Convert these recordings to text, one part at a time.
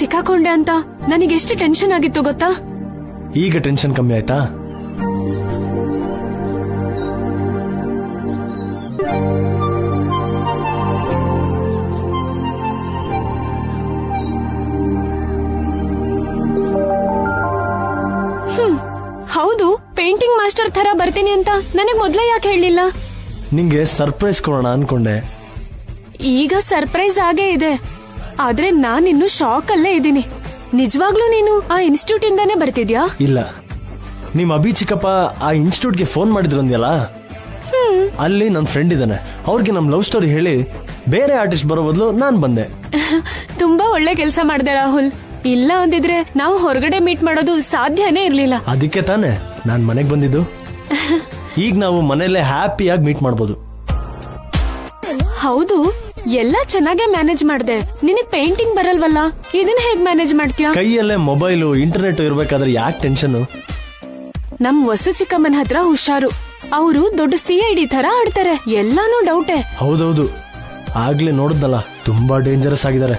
ಸಿಕ್ಕಾಕೊಂಡೆ ಅಂತ ನನಗೆಷ್ಟು ಟೆನ್ಷನ್ ಆಗಿತ್ತು ಗೊತ್ತಾ? ಈಗ ಟೆನ್ಷನ್ ಕಮ್ಮಿ ಆಯ್ತಾ? ಹೌದು, ಪೇಂಟಿಂಗ್ ಮಾಸ್ಟರ್ ತರ ಬರ್ತೀನಿ ಅಂತ ನನಗ್ ಮೊದ್ಲೇ ಯಾಕೆ ಹೇಳಿಲ್ಲ? ನಿಂಗೆ ಸರ್ಪ್ರೈಸ್ ಕೊಡೋಣ ಅನ್ಕೊಂಡೆ. ಈಗ ಸರ್ಪ್ರೈಸ್ ಆಗೇ ಇದೆ, ಆದ್ರೆ ನಾನಿನ್ನು ಶಾಕ್ ಅಲ್ಲೇ ಇದ್ದೀನಿ. ನಿಜವಾಗ್ಲೂ ನೀನು ಆ ಇನ್ಸ್ಟಿಟ್ಯೂಟ್ ಇಂದಾನೇ ಬರ್ತಿದ್ಯಾ? ಇಲ್ಲ, ನಿಮ್ ಅಭಿ ಚಿಕ್ಕಪ್ಪ ಆ ಇನ್ಸ್ಟಿಟ್ಯೂಟ್ಗೆ ಫೋನ್ ಮಾಡಿದ್ರು ಅಂದ್ಯಲ್ಲ, ಅಲ್ಲಿ ನನ್ನ ಫ್ರೆಂಡ್ ಇದ್ದಾನೆ. ಅವ್ರಿಗೆ ನಮ್ ಲವ್ ಸ್ಟೋರಿ ಹೇಳಿ ಬೇರೆ ಆರ್ಟಿಸ್ಟ್ ಬರೋ ಬದಲು ನಾನ್ ಬಂದೆ. ತುಂಬಾ ಒಳ್ಳೆ ಕೆಲಸ ಮಾಡ್ದೆ ರಾಹುಲ್. ಇಲ್ಲ ಅಂದಿದ್ರೆ ನಾವು ಹೊರಗಡೆ ಮೀಟ್ ಮಾಡೋದು ಸಾಧ್ಯನೇ ಇರ್ಲಿಲ್ಲ. ಅದಕ್ಕೆ ತಾನೆ ನಾನ್ ಮನೆಗ್ ಬಂದಿದ್ದು. ಈಗ ನಾವು ಮನೆಯಲ್ಲೇ ಹ್ಯಾಪಿಯಾಗಿ ಮೀಟ್ ಮಾಡ್ಬೋದು. ಹೌದು, ಎಲ್ಲ ಚೆನ್ನಾಗೇ ಮ್ಯಾನೇಜ್ ಮಾಡ್ದೆ. ನಿನಗ್ ಪೇಂಟಿಂಗ್ ಬರಲ್ವಲ್ಲ, ಇದನ್ನ ಹೇಗ್ ಮ್ಯಾನೇಜ್ ಮಾಡ್ತೀಯಾ? ಕೈಯಲ್ಲೇ ಮೊಬೈಲು ಇಂಟರ್ನೆಟ್ ಇರ್ಬೇಕಾದ್ರೆ ಯಾಕೆ ಟೆನ್ಷನ್? ನಮ್ ವಸು ಚಿಕ್ಕಮ್ಮನ ಹತ್ರ ಹುಷಾರು. ಅವರು ದೊಡ್ಡ CID ತರ ಆಡ್ತಾರೆ, ಎಲ್ಲಾನು ಡೌಟೆ. ಹೌದೌದು, ಆಗ್ಲೇ ನೋಡಿದ್ನಲ್ಲ, ತುಂಬಾ ಡೇಂಜರಸ್ ಆಗಿದ್ದಾರೆ.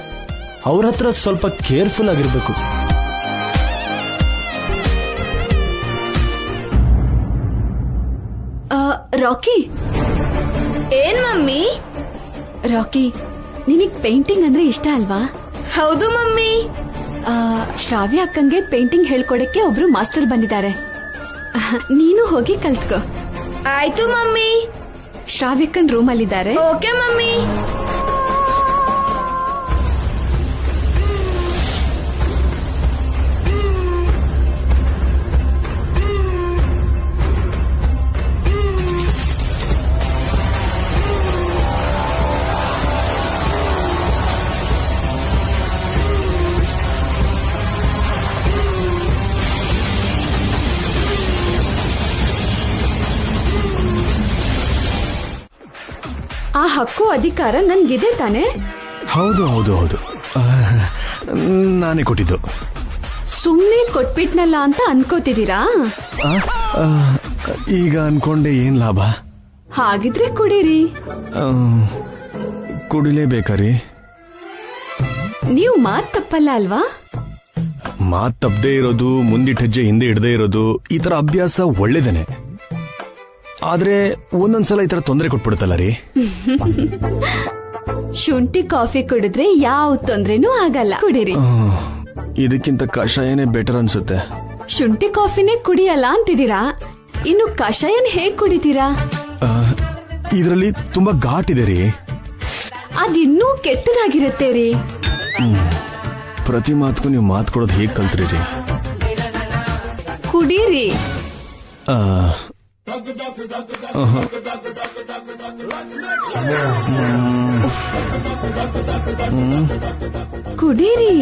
ಅವ್ರ ಹತ್ರ ಸ್ವಲ್ಪ ಕೇರ್ಫುಲ್ ಆಗಿರ್ಬೇಕು. ರಾಕಿ. ಏನ್ ಮಮ್ಮಿ? ರಾಕಿ, ನಿನಗ್ ಪೇಂಟಿಂಗ್ ಅಂದ್ರೆ ಇಷ್ಟ ಅಲ್ವಾ? ಹೌದು ಮಮ್ಮಿ. ಶ್ರಾವ್ಯ ಅಕ್ಕಂಗೆ ಪೇಂಟಿಂಗ್ ಹೇಳ್ಕೊಡಕ್ಕೆ ಒಬ್ರು ಮಾಸ್ಟರ್ ಬಂದಿದ್ದಾರೆ. ನೀನು ಹೋಗಿ ಕಲ್ತ್ಕೋ. ಆಯ್ತು ಮಮ್ಮಿ. ಶ್ರಾವ್ಯಕ್ಕನ್ ರೂಮ್ ಅಲ್ಲಿದ್ದಾರೆ. Okay mummy. ಆ ಹಕ್ಕು ಅಧಿಕಾರ ನನ್ಗಿದೆ ತಾನೆ? ಹೌದು ಹೌದು ಹೌದು, ನಾನೇ ಕೊಟ್ಟಿದ್ದು. ಸುಮ್ನೆ ಕೊಟ್ಬಿಟ್ನಲ್ಲ ಅಂತ ಅನ್ಕೋತಿದ್ದೀರಾ? ಈಗ ಅನ್ಕೊಂಡೆ ಏನ್ ಲಾಭ? ಹಾಗಿದ್ರೆ ಕುಡೀರಿ. ಕುಡಿಲೇಬೇಕಾರಿ? ನೀವು ಮಾತ್ ತಪ್ಪಲ್ಲ ಅಲ್ವಾ? ಮಾತ್ ತಪ್ಪದೇ ಇರೋದು, ಮುಂದಿಟ್ಟ ಹೆಜ್ಜೆ ಹಿಂದೆ ಇಡದೇ ಇರೋದು, ಈ ತರ ಅಭ್ಯಾಸ ಒಳ್ಳೇದೇನೆ. ಆದ್ರೆ ಒಂದೊಂದ್ಸಲ ಈ ತರ ತೊಂದರೆ ಕೊಟ್ಬಿಡುತ್ತಲ್ಲ ರೀ. ಶುಂಠಿ ಕಾಫಿ ಕುಡಿದ್ರೆ ಯಾವ ತೊಂದ್ರೆನೂ ಆಗಲ್ಲ, ಕುಡೀರಿ. ಇದಕ್ಕಿಂತ ಕಷಾಯನೇ ಬೆಟರ್ ಅನ್ಸುತ್ತೆ. ಶುಂಠಿ ಕಾಫಿನೇ ಕುಡಿಯಲ್ಲ ಅಂತಿದ್ದೀರಾ, ಇನ್ನು ಕಷಾಯನ್ ಹೇಗ್ ಕುಡಿತೀರಾ? ಇದರಲ್ಲಿ ತುಂಬಾ ಘಾಟ್ ಇದೆ ರೀ. ಅದಿನ್ನೂ ಕೆಟ್ಟದಾಗಿರುತ್ತೆ ರೀ. ಪ್ರತಿ ಮಾತಕ್ಕೂ ನೀವು ಮಾತು ಕೊಡೋದು ಹೇಗ್ ಕಲ್ತ್ರಿ ರೀ? ಕುಡೀರಿ. ಕುಡೀರಿ.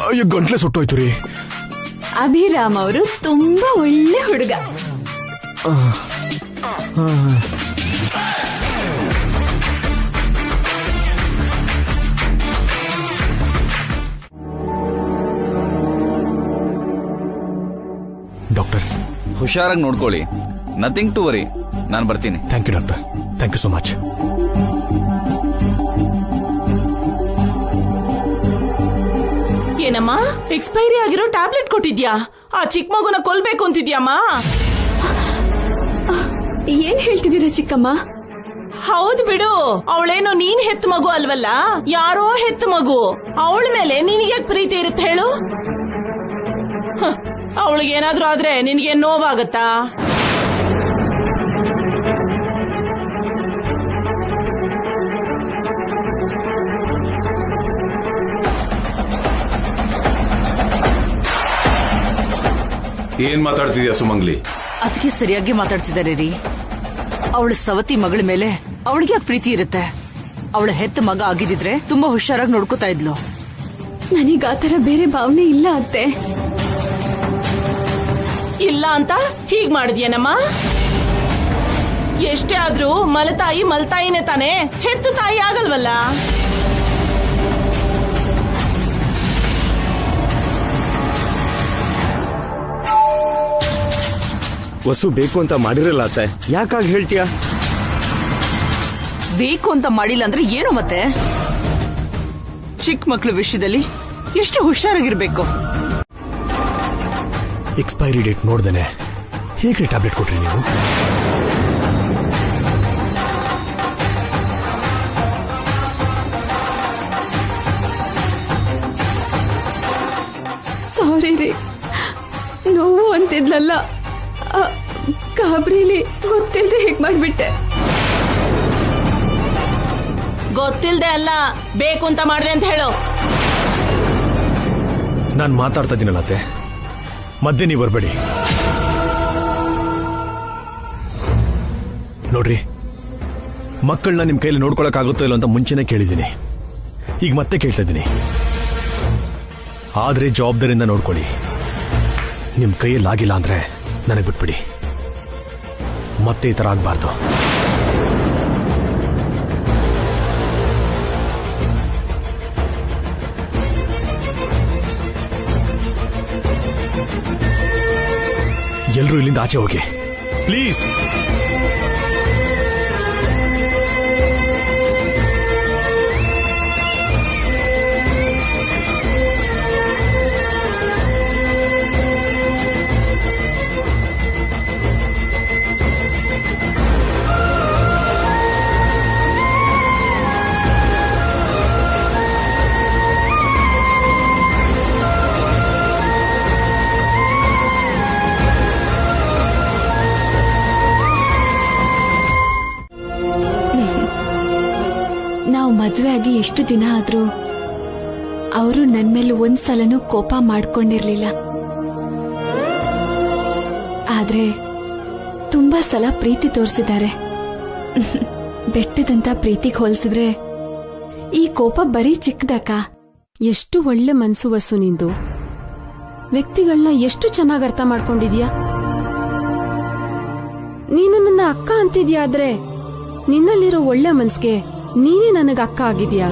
ಅಯ್ಯೋ, ಗಂಟ್ಲೆ ಸುಟ್ಟೋಯ್ತು ರೀ. ಅಭಿರಾಮ್ ಅವರು ತುಂಬಾ ಒಳ್ಳೆ ಹುಡುಗ. ಡಾಕ್ಟರ್, ಹುಷಾರಾಗಿ ನೋಡ್ಕೊಳ್ಳಿ. Nothing to worry. ನಾನು ಬರ್ತೀನಿ. Thank you doctor, thank you so much. ಏನಮ್ಮ, ಎಕ್ಸ್ಪೈರಿ ಆಗಿರೋ ಟ್ಯಾಬ್ಲೆಟ್ ಕೊಟ್ಟಿದ್ಯಾ? ಆ ಚಿಕ್ಕ ಮಗುನ ಕೊಲ್ಬೇಕು ಅಂತಿದ್ಯಾಮ್ಮ? ಏನ್ ಹೇಳ್ತಿದ್ದೀರಾ ಚಿಕ್ಕಮ್ಮ? ಹೌದು ಬಿಡು, ಅವಳೇನೋ ನೀನ್ ಹೆತ್ತ ಮಗು ಅಲ್ವಲ್ಲ, ಯಾರೋ ಹೆತ್ತ ಮಗು. ಅವಳ ಮೇಲೆ ನಿನಗೆ ಪ್ರೀತಿ ಇರುತ್ತೆ ಹೇಳು? ಅವಳಿಗೇನಾದ್ರೂ ಆದ್ರೆ ನಿನಗೆ ನೋವಾಗತ್ತಾ? ಏನ್ ಮಾತಾಡ್ತಿದ್ಯಾ ಸುಮಂಗ್ಲಿ? ಅದಕ್ಕೆ ಸರಿಯಾಗಿ ಮಾತಾಡ್ತಿದ್ದಾರೆ ರೀ. ಅವಳ ಸವತಿ ಮಗಳ ಮೇಲೆ ಅವಳಿಗೆ ಪ್ರೀತಿ ಇರುತ್ತೆ. ಅವಳ ಹೆತ್ತ ಮಗ ಆಗಿದ್ರೆ ತುಂಬಾ ಹುಷಾರಾಗಿ ನೋಡ್ಕೋತಾ ಇದ್ಲು. ನನಗ್ ಆತರ ಬೇರೆ ಭಾವನೆ ಇಲ್ಲ ಅತ್ತೆ. ಇಲ್ಲ ಅಂತ ಹೀಗ್ ಮಾಡಿದ್ಯೇನಮ್ಮ? ಎಷ್ಟೇ ಆದ್ರೂ ಮಲತಾಯಿ ಮಲ್ತಾಯಿನೇ ತಾನೆ, ಹೆತ್ತು ತಾಯಿ ಆಗಲ್ವಲ್ಲ? ವಸು ಬೇಕು ಅಂತ ಮಾಡಿರಲ್ಲ ಅತ್ತೆ, ಯಾಕಾಗಿ ಹೇಳ್ತೀಯಾ? ಬೇಕು ಅಂತ ಮಾಡಿಲ್ಲ ಅಂದ್ರೆ ಏನು ಮತ್ತೆ? ಚಿಕ್ಕ ಮಕ್ಳ ವಿಷಯದಲ್ಲಿ ಎಷ್ಟು ಹುಷಾರಾಗಿರ್ಬೇಕು. ಎಕ್ಸ್ಪೈರಿ ಡೇಟ್ ನೋಡ್ದೇನೆ ಹೇಗೆ ಟ್ಯಾಬ್ಲೆಟ್ ಕೊಟ್ರಿ ನೀವು? ಸಾರಿ ರೀ, ನೋವು ಅಂತಿದ್ಲಲ್ಲ, ಗಾಬ್ರಿಲಿ ಗೊತ್ತಿಲ್ಲದೆ ಹೇಗ್ ಮಾಡ್ಬಿಟ್ಟೆ. ಗೊತ್ತಿಲ್ದೆ ಅಲ್ಲ, ಬೇಕು ಅಂತ ಮಾಡಿದೆ ಅಂತ ಹೇಳು. ನಾನು ಮಾತಾಡ್ತಾ ಇದ್ದೀನಲ್ಲ ಅತ್ತೆ, ಮಧ್ಯೆ ನೀವು ಬರಬೇಡಿ. ನೋಡ್ರಿ, ಮಕ್ಕಳನ್ನ ನಿಮ್ ಕೈಲಿ ನೋಡ್ಕೊಳಕ್ಕಾಗುತ್ತೋ ಇಲ್ಲೋ ಅಂತ ಮುಂಚೆನೆ ಕೇಳಿದ್ದೀನಿ, ಈಗ ಮತ್ತೆ ಕೇಳ್ತಾ ಇದ್ದೀನಿ. ಆದ್ರೆ ಜವಾಬ್ದಾರಿಯಿಂದ ನೋಡ್ಕೊಳ್ಳಿ. ನಿಮ್ ಕೈಯಲ್ಲಿ ಆಗಿಲ್ಲ ಅಂದ್ರೆ ನನಗೆ ಬಿಟ್ಬಿಡಿ, ಮತ್ತೆ ಈ ತರ ಆಗ್ಬಾರ್ದು. ಎಲ್ಲರೂ ಇಲ್ಲಿಂದ ಆಚೆ ಹೋಗಿ ಪ್ಲೀಸ್. ನಾವು ಮದುವೆ ಆಗಿ ಎಷ್ಟು ದಿನ ಆದ್ರೂ ಅವರು ನನ್ ಮೇಲೆ ಒಂದ್ಸಲನೂ ಕೋಪ ಮಾಡ್ಕೊಂಡಿರ್ಲಿಲ್ಲ. ಆದ್ರೆ ತುಂಬಾ ಸಲ ಪ್ರೀತಿ ತೋರಿಸಿದ್ದಾರೆ. ಬೆಟ್ಟದಂತ ಪ್ರೀತಿಗೆ ಹೋಲಿಸಿದ್ರೆ ಈ ಕೋಪ ಬರೀ ಚಿಕ್ಕದಕ್ಕ. ಎಷ್ಟು ಒಳ್ಳೆ ಮನ್ಸು ವಸು ನಿಂದು. ವ್ಯಕ್ತಿಗಳನ್ನ ಎಷ್ಟು ಚೆನ್ನಾಗಿ ಅರ್ಥ ಮಾಡ್ಕೊಂಡಿದ್ಯಾ. ನೀನು ನನ್ನ ಅಕ್ಕ ಅಂತಿದ್ಯಾ, ಆದ್ರೆ ನಿನ್ನಲ್ಲಿರೋ ಒಳ್ಳೆ ಮನ್ಸ್ಗೆ ನೀನೇ ನನಗ ಅಕ್ಕ ಆಗಿದ್ಯಾ.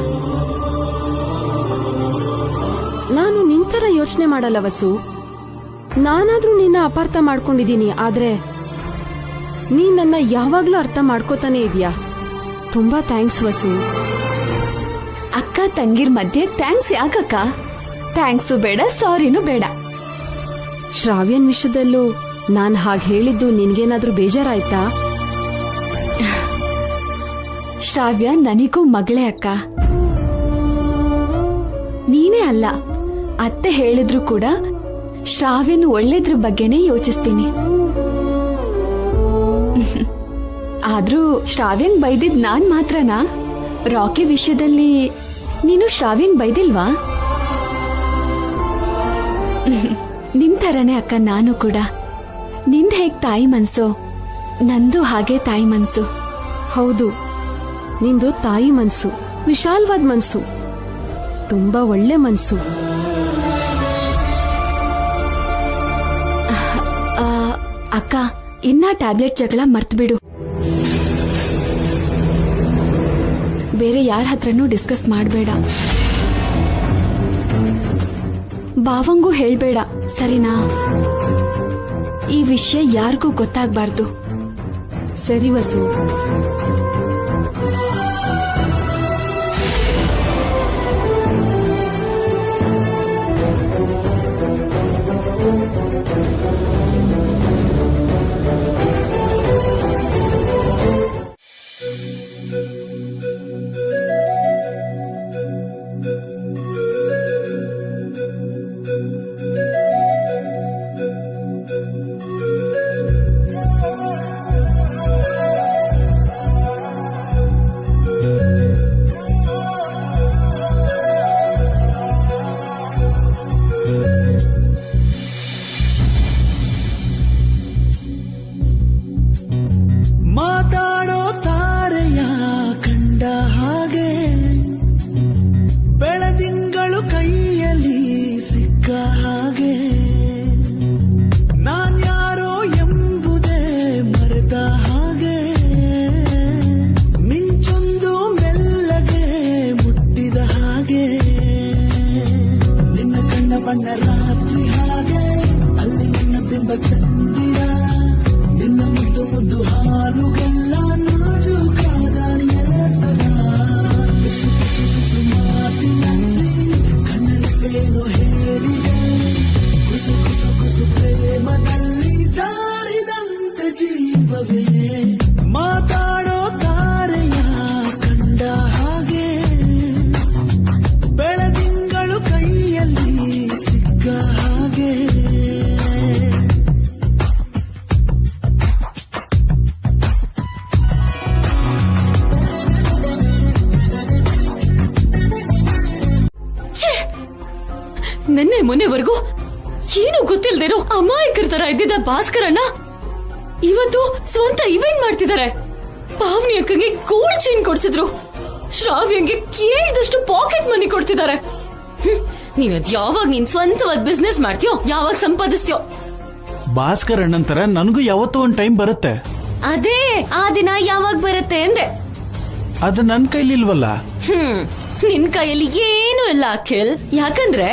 ನಾನು ನಿಂತರ ಯೋಚನೆ ಮಾಡಲ್ಲ ವಸು. ನಾನಾದ್ರೂ ನಿನ್ನ ಅಪಾರ್ಥ ಮಾಡ್ಕೊಂಡಿದ್ದೀನಿ, ಆದ್ರೆ ನೀ ನನ್ನ ಯಾವಾಗ್ಲೂ ಅರ್ಥ ಮಾಡ್ಕೋತಾನೆ ಇದೀಯಾ. ತುಂಬಾ ಥ್ಯಾಂಕ್ಸ್ ವಸು. ಅಕ್ಕ ತಂಗಿರ್ ಮಧ್ಯೆ ಥ್ಯಾಂಕ್ಸ್ ಯಾಕಕ್ಕ? ಥ್ಯಾಂಕ್ಸು ಬೇಡ, ಸಾರಿನೂ ಬೇಡ. ಶ್ರಾವ್ಯನ್ ವಿಷಯದಲ್ಲೂ ನಾನ್ ಹಾಗೆ ಹೇಳಿದ್ದು ನಿನ್ಗೇನಾದ್ರೂ ಬೇಜಾರಾಯ್ತಾ? ಶ್ರಾವ್ಯ ನನಗೂ ಮಗಳೇ ಅಕ್ಕ. ನೀನೇ ಅಲ್ಲ, ಅತ್ತೆ ಹೇಳಿದ್ರು ಕೂಡ ಶ್ರಾವ್ಯನ್ ಒಳ್ಳೇದ್ರ ಬಗ್ಗೆನೇ ಯೋಚಿಸ್ತೀನಿ. ಆದ್ರೂ ಶ್ರಾವ್ಯನ್ ಬೈದಿದ್ ನಾನ್ ಮಾತ್ರನಾ? ರಾಕಿ ವಿಷಯದಲ್ಲಿ ನೀನು ಶ್ರಾವ್ಯನ್ ಬೈದಿಲ್ವಾ? ನಿಂತರನೇ ಅಕ್ಕ ನಾನು ಕೂಡ. ನಿಂದ್ ಹೇಗ್ ತಾಯಿ ಮನ್ಸು, ನಂದು ಹಾಗೆ ತಾಯಿ ಮನ್ಸು. ಹೌದು, ನಿಂದು ತಾಯಿ ಮನ್ಸು, ವಿಶಾಲವಾದ ಮನ್ಸು, ತುಂಬಾ ಒಳ್ಳೆ ಮನ್ಸು. ಅಕ್ಕ, ಇನ್ನ ಟ್ಯಾಬ್ಲೆಟ್ ಜಗಳ ಮರ್ತ್ಬಿಡು. ಬೇರೆ ಯಾರ ಹತ್ರನೂ ಡಿಸ್ಕಸ್ ಮಾಡಬೇಡ. ಬಾವಂಗೂ ಹೇಳ್ಬೇಡ, ಸರಿನಾ? ಈ ವಿಷಯ ಯಾರಿಗೂ ಗೊತ್ತಾಗ್ಬಾರ್ದು. ಸರಿ ವಸು. ನಿನ್ನೆ ಮೊನ್ನೆವರೆಗೂ ಏನು ಗೊತ್ತಿಲ್ದೇನೋ ಅಮಾಯಕರ ತರ ಇದ್ದಿದ್ದ ಭಾಸ್ಕರಣ್ಣ ಇವತ್ತು ಸ್ವಂತ ಇವೆಂಟ್ ಮಾಡ್ತಿದ್ದಾರೆ. ಪಾವನಿ ಅಕ್ಕಂಗೆ ಗೋಲ್ಡ್ ಚೈನ್ ಕೊಡ್ಸಿದ್ರು, ಶ್ರಾವ್ಯಂಗೆ ಕೇಳಿದಷ್ಟು ಪಾಕೆಟ್ ಮನಿ ಕೊಡ್ತಿದ್ದಾರೆ. ನೀವದ್ ಯಾವಾಗ ನೀನ್ ಸ್ವಂತವಾದ ಬಿಸ್ನೆಸ್ ಮಾಡ್ತೀಯೋ, ಯಾವಾಗ ಸಂಪಾದಿಸ್ತೀಯೋ. ಭಾಸ್ಕರ್ ಅಣ್ಣನ್ ತರ ನನಗೂ ಯಾವತ್ತೂ ಒಂದ್ ಟೈಮ್ ಬರುತ್ತೆ. ಅದೇ ಆ ದಿನ ಯಾವಾಗ ಬರುತ್ತೆ ಅಂದೆ. ಅದು ನನ್ ಕೈಲಿಲ್ವಲ್ಲ. ನಿನ್ ಕೈಯಲ್ಲಿ ಏನು ಇಲ್ಲ ಅಖಿಲ್, ಯಾಕಂದ್ರೆ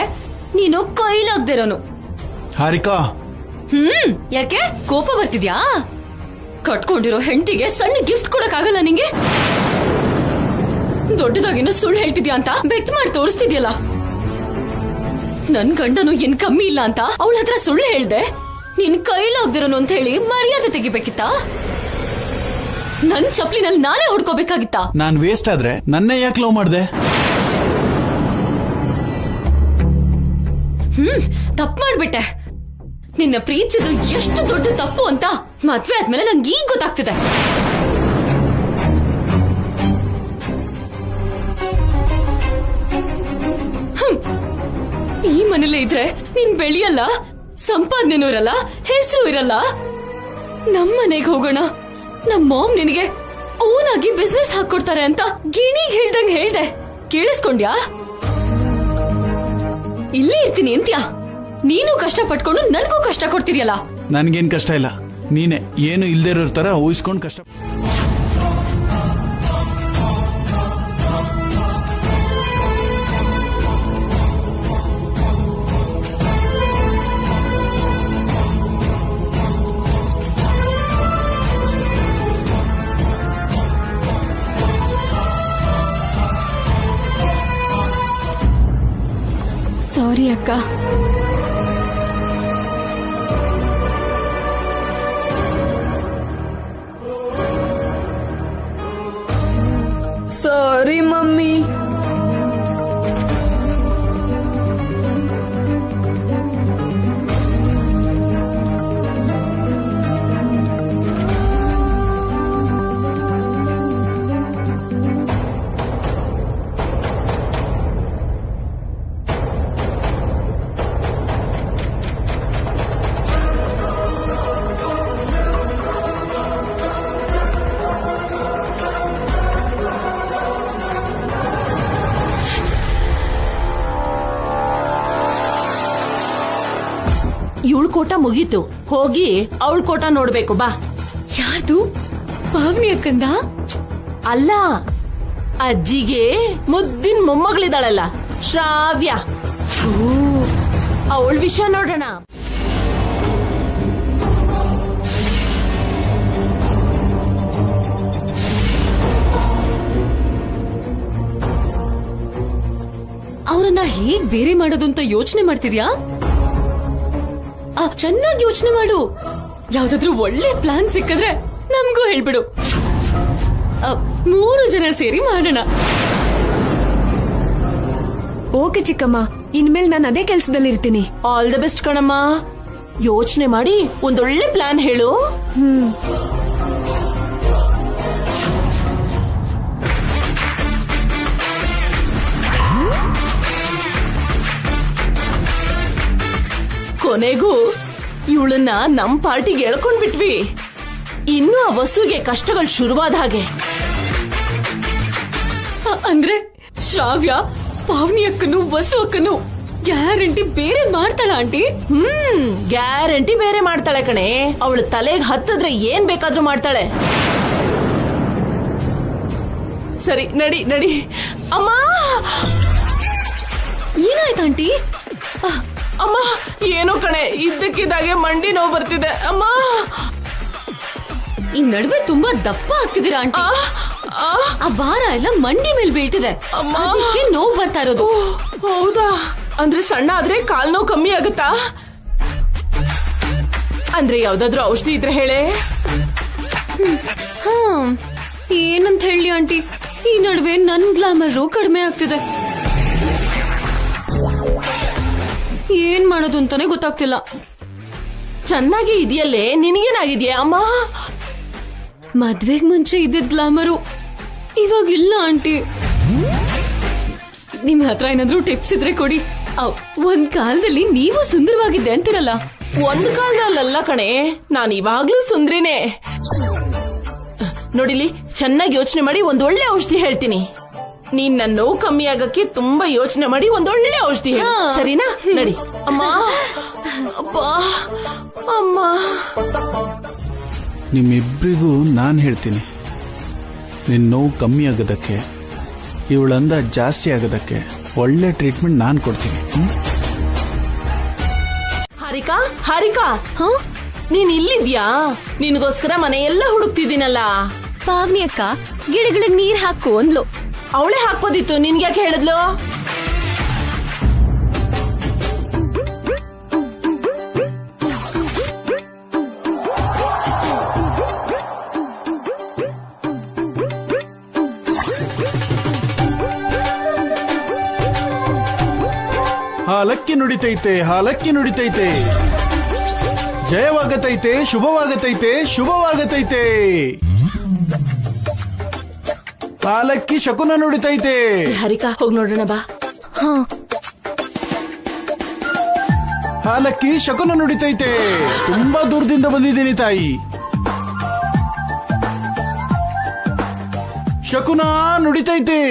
ನೀನು ಕೈಲಾಗ್ದಿರೋನು. ಹಾರಿಕಾ, ಯಾಕೆ ಕೋಪ ಬರ್ತಿದ್ಯಾ? ಕಟ್ಕೊಂಡಿರೋ ಹೆಂಡತಿಗೆ ಸಣ್ಣ ಗಿಫ್ಟ್ ಕೊಡಕ್ಕಾಗಲ್ಲ ನಿಂಗೆ? ದೊಡ್ಡದಾಗಿನೂ ಸುಳ್ಳು ಹೇಳ್ತಿದ್ಯಾ ಅಂತ ಬೆಟ್ ಮಾಡಿ ತೋರಿಸ್ತಿದ್ಯಲ್ಲ. ನನ್ ಗಂಡನು ಏನ್ ಕಮ್ಮಿ ಇಲ್ಲ ಅಂತ ಅವಳ ಹತ್ರ ಸುಳ್ಳು ಹೇಳ್ದೆ. ನಿನ್ ಕೈಲಾಗ್ದಿರೋನು ಅಂತ ಹೇಳಿ ಮರ್ಯಾದೆ ತೆಗಿಬೇಕಿತ್ತ? ನನ್ ಚಪ್ಲಿನಲ್ಲಿ ನಾನೇ ಹೊಡ್ಕೋಬೇಕಾಗಿತ್ತ? ನಾನ್ ವೇಸ್ಟ್ ಆದ್ರೆ ನನ್ನೇ ಯಾಕೆ ಲವ್ ಮಾಡ್ದೆ? ತಪ್ಪು ಮಾಡ್ಬಿಟ್ಟೆ. ನಿನ್ನ ಪ್ರೀತಿಸಿದ್ದು ಎಷ್ಟು ದೊಡ್ಡ ತಪ್ಪು ಅಂತ ಮದ್ವೆ ಆದ್ಮೇಲೆ ನಂಗೆ ಈಗ ಗೊತ್ತಾಗ್ತಿದೆ. ಈ ಮನೇಲೆ ಇದ್ರೆ ನೀನ್ ಬೆಳೆಯಲ್ಲ, ಸಂಪಾದನೆನೂ ಇರಲ್ಲ, ಹೆಸರು ಇರಲ್ಲ. ನಮ್ಮನೆಗೆ ಹೋಗೋಣ, ನಮ್ಮ ಮಾಮ್ ನಿನಗೆ ಓನ್ ಆಗಿ ಬಿಸ್ನೆಸ್ ಹಾಕೊಡ್ತಾರೆ ಅಂತ ಗಿಣಿಗ್ ಹೇಳ್ದಂಗ್ ಹೇಳ್ದೆ. ಕೇಳಿಸ್ಕೊಂಡ್ಯಾ? ಇಲ್ಲೇ ಇರ್ತೀನಿ ಅಂತ್ಯಾ? ನೀನು ಕಷ್ಟ ಪಟ್ಕೊಂಡು ನನ್ಗೂ ಕಷ್ಟ ಕೊಡ್ತಿದ್ಯಲ್ಲ. ನನ್ಗೇನ್ ಕಷ್ಟ ಇಲ್ಲ, ನೀನೆ ಏನು ಇಲ್ದೇ ಇರೋ ತರ ಊಹಿಸ್ಕೊಂಡ್ ಕಷ್ಟ. ಸಾರಿ ಅಕ್ಕ. ಸಾರಿ ಮಮ್ಮಿ. ಇವಳ ಕೋಟ ಮುಗೀತು, ಹೋಗಿ ಅವಳ ಕೋಟ ನೋಡ್ಬೇಕು ಬಾ. ಯಾರ್ದು? ಪಾವನಿ ಅಕ್ಕಂದ? ಅಲ್ಲ, ಅಜ್ಜಿಗೆ ಮುದ್ದಿನ ಮೊಮ್ಮಗಳಿದಾಳಲ್ಲ ಶ್ರಾವ್ಯ, ಅವಳ ವಿಷಯ ನೋಡೋಣ. ಅವರನ್ನ ಹೇಗ್ ಬೇರೆ ಮಾಡೋದು ಅಂತ ಯೋಚನೆ ಮಾಡ್ತಿದ್ಯಾ? ಚೆನ್ನಾಗಿ ಯೋಚನೆ ಮಾಡು. ಯಾವ್ದಾದ್ರು ಒಳ್ಳೆ ಪ್ಲಾನ್ ಸಿಕ್ಕಿದ್ರೆ ನಮ್ಗೂ ಹೇಳ್ಬಿಡು. 3 ಜನ ಸೇರಿ ಮಾಡೋಣ. ಓಕೆ ಚಿಕ್ಕಮ್ಮ, ಇನ್ಮೇಲೆ ನಾನು ಅದೇ ಕೆಲ್ಸದಲ್ಲಿ ಇರ್ತೀನಿ. ಆಲ್ ದ ಬೆಸ್ಟ್ ಕಣಮ್ಮ. ಯೋಚನೆ ಮಾಡಿ ಒಂದೊಳ್ಳೆ ಪ್ಲಾನ್ ಹೇಳು. ಕೊನೆಗೂ ಇವಳನ್ನ ನಮ್ ಪಾರ್ಟಿಗೆ ಎಳ್ಕೊಂಡ್ಬಿಟ್ವಿ. ಇನ್ನು ಆ ವಸುಗೆ ಕಷ್ಟಗಳು ಶುರುವಾದ ಹಾಗೆ. ಅಂದ್ರೆ ಶ್ರಾವ್ಯ ಪಾವನಿ ಅಕ್ಕನು ವಸು ಅಕ್ಕನು ಗ್ಯಾರಂಟಿ ಬೇರೆ ಮಾಡ್ತಾಳ ಆಂಟಿ? ಗ್ಯಾರಂಟಿ ಬೇರೆ ಮಾಡ್ತಾಳೆ ಕಣೆ. ಅವಳ ತಲೆಗೆ ಹತ್ತಿದ್ರೆ ಏನ್ ಬೇಕಾದ್ರೂ ಮಾಡ್ತಾಳೆ. ಸರಿ ನಡಿ ನಡಿ. ಅಮ್ಮ, ಏನಾಯ್ತು ಆಂಟಿ? ಅಮ್ಮ, ಏನೋ ಕಣೆ, ಇದ್ದಕ್ಕಿದ್ದಾಗೆ ಮಂಡಿ ನೋವು ಬರ್ತಿದೆ ಅಮ್ಮ. ಈ ನಡುವೆ ತುಂಬಾ ದಪ್ಪ ಆಗ್ತಿದ್ದೀರಾ ಆಂಟಿ. ಆ ಭಾರ ಎಲ್ಲ ಮಂಡಿ ಮೇಲೆ ಬೀಳ್ತಿದೆ, ಅದಕ್ಕೆ ನೋವು ಬರ್ತಾ ಇರೋದು. ಹೌದಾ? ಅಂದ್ರೆ ಸಣ್ಣ ಆದ್ರೆ ಕಾಲ್ ನೋವು ಕಮ್ಮಿ ಆಗುತ್ತಾ? ಅಂದ್ರೆ ಯಾವ್ದಾದ್ರು ಔಷಧಿ ಇದ್ರೆ ಹೇಳೆ. ಏನಂತ ಹೇಳಿ ಆಂಟಿ, ಈ ನಡುವೆ ನನ್ ಗ್ಲಾಮರ್ ಕಡಿಮೆ ಆಗ್ತಿದೆ. ಏನ್ ಮಾಡೋದು ಅಂತಾನೆ ಗೊತ್ತಾಗ್ತಿಲ್ಲ. ಚೆನ್ನಾಗಿ ಇದೆಯಲ್ಲೇ, ನಿನಗೇನಾಗಿದ್ಯಾ ಅಮ್ಮ? ಮದ್ವೆಗ್ ಮುಂಚೆ ಇದ್ದಿದ್ ಗ್ಲಾಮರು ಇವಾಗಿಲ್ಲ ಆಂಟಿ. ನಿಮ್ ಹತ್ರ ಏನಾದ್ರು ಟಿಪ್ಸ್ ಇದ್ರೆ ಕೊಡಿ. ಒಂದ್ ಕಾಲದಲ್ಲಿ ನೀವು ಸುಂದರವಾಗಿದ್ದೆ ಅಂತಿರಲ್ಲ. ಒಂದು ಕಾಲದಲ್ಲ ಕಣೆ, ನಾನು ಇವಾಗ್ಲೂ ಸುಂದ್ರಿನೇ. ನೋಡಿಲಿ, ಚೆನ್ನಾಗಿ ಯೋಚನೆ ಮಾಡಿ ಒಂದೊಳ್ಳೆ ಔಷಧಿ ಹೇಳ್ತೀನಿ. ನೀನ್ ನನ್ನ ನೋವು ಕಮ್ಮಿ ಆಗಕ್ಕೆ ತುಂಬಾ ಯೋಚನೆ ಮಾಡಿ ಒಂದೊಳ್ಳೆ ಔಷಧಿ ಹೇಳು, ಸರಿನಾ? ನಡಿ. ಅಮ್ಮ, ಅಪ್ಪಾ, ಅಮ್ಮ. ನಿಮ್ಮಿಬ್ರಿಗೂ ನಾನು ಹೇಳ್ತೀನಿ, ನಿನ್ನ ನೋವು ಕಮ್ಮಿ ಆಗೋದಕ್ಕೆ, ಇವಳಂದ ಜಾಸ್ತಿ ಆಗೋದಕ್ಕೆ ಒಳ್ಳೆ ಟ್ರೀಟ್ಮೆಂಟ್ ನಾನು ಕೊಡ್ತೀನಿ. ಹಾರಿಕಾ, ಹಾರಿಕಾ, ನೀನ್ ಇಲ್ಲಿದ್ಯಾ? ನಿನ್ಗೋಸ್ಕರ ಮನೆ ಎಲ್ಲ ಹುಡುಕ್ತಿದ್ದೀನಲ್ಲ. ಪಾವನಿ ಅಕ್ಕ ಗಿಡಗಳಿಗೆ ನೀರ್ ಹಾಕು ಅಂದ್ಲು. ಅವಳೇ ಹಾಕ್ಬೋದಿತ್ತು, ನಿನ್ಗ್ಯಾಕೆ ಹೇಳಿದ್ಲು? ಹಾಲಕ್ಕಿ ನುಡಿತೈತೆ, ಹಾಲಕ್ಕಿ ನುಡಿತೈತೆ, ಜಯವಾಗತೈತೆ, ಶುಭವಾಗತೈತೆ, ಶುಭವಾಗತೈತೆ. ಹಾಲಕ್ಕಿ ಶಕುನ ನುಡಿತೈತೆ. ಹಾರಿಕಾ, ಹೋಗ್ ನೋಡೋಣ ಬಾ. ಹಾಲಕ್ಕಿ ಶಕುನ ನುಡಿತೈತೆ. ತುಂಬಾ ದೂರದಿಂದ ಬಂದಿದ್ದೀನಿ ತಾಯಿ. ಶಕುನ ನುಡಿತೈತೆ.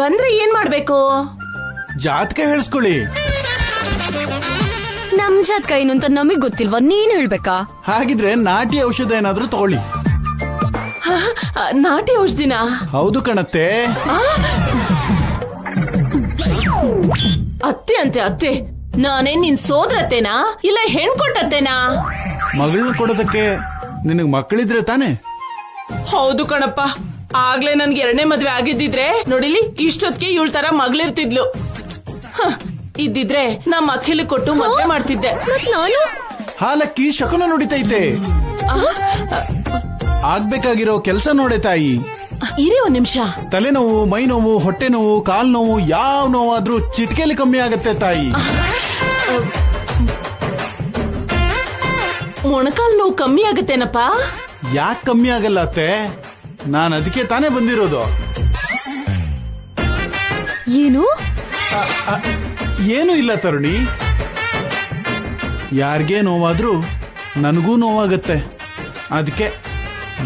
ಬಂದ್ರೆ ಏನ್ ಮಾಡ್ಬೇಕು? ಜಾತಕ ಹೇಳಿಸ್ಕೊಳ್ಳಿ. ನಮ್ ಜಾತಕ ಏನು ಅಂತ ನಮಗ್ ಗೊತ್ತಿಲ್ವಾ, ನೀನ್ ಹೇಳ್ಬೇಕಾ? ಹಾಗಿದ್ರೆ ನಾಟಿ ಔಷಧ ಏನಾದ್ರೂ ತಗೊಳ್ಳಿ. ನಾಟಿ ಔಷಧಿನ? ಹೌದು ಕಣತ್ತೆ. ಅತ್ತೆ ಅಂತೆ ಅತ್ತೆ. ನಾನೇನ್ ನಿನ್ ಸೋದರತ್ತೇನಾ ಇಲ್ಲ ಹೆಣ್ಕೊಟ್ಟತ್ತೇನಾ? ಮಗಳನ್ನ ಕೊಡೋದಕ್ಕೆ ನಿನಗ್ ಮಕ್ಕಳಿದ್ರೆ ತಾನೆ? ಹೌದು ಕಣಪ್ಪ. ಆಗ್ಲೇ ನನ್ಗೆ 2ನೇ ಮದ್ವೆ ಆಗಿದ್ದಿದ್ರೆ ನೋಡಿಲಿ ಇಷ್ಟೊತ್ತಿಗೆ ಇವಳ ತರ ಮಗಳಿರ್ತಿದ್ಲು. ಇದ್ದಿದ್ರೆ ನಮ್ಮ ಅಖಿಲ್ ಕೊಟ್ಟು ಮದ್ವೆ ಮಾಡ್ತಿದ್ದೆ. ನಾನು ಹಾಲಕ್ಕಿ ಶಕುನ ನುಡಿತೈತೆ. ಆಗ್ಬೇಕಾಗಿರೋ ಕೆಲ್ಸ ನೋಡೆ ತಾಯಿ. ಇರಿ ಒಂದ್ ನಿಮಿಷ. ತಲೆನೋವು, ಮೈ ನೋವು, ಹೊಟ್ಟೆ ನೋವು, ಕಾಲ್ ನೋವು, ಯಾವ ನೋವಾದ್ರೂ ಚಿಟ್ಕೆಲಿ ಕಮ್ಮಿ ಆಗತ್ತೆ ತಾಯಿ. ಮೊಣಕಾಲ್ ನೋವು ಕಮ್ಮಿ ಆಗತ್ತೇನಪ್ಪ? ಯಾಕೆ ಕಮ್ಮಿ ಆಗಲ್ಲ ಅತ್ತೆ? ನಾನು ಅದಕ್ಕೆ ತಾನೇ ಬಂದಿರೋದು. ಏನು? ಏನು ಇಲ್ಲ ತರುಣಿ, ಯಾರಿಗೇ ನೋವಾದ್ರೂ ನನಗೂ ನೋವಾಗತ್ತೆ. ಅದಕ್ಕೆ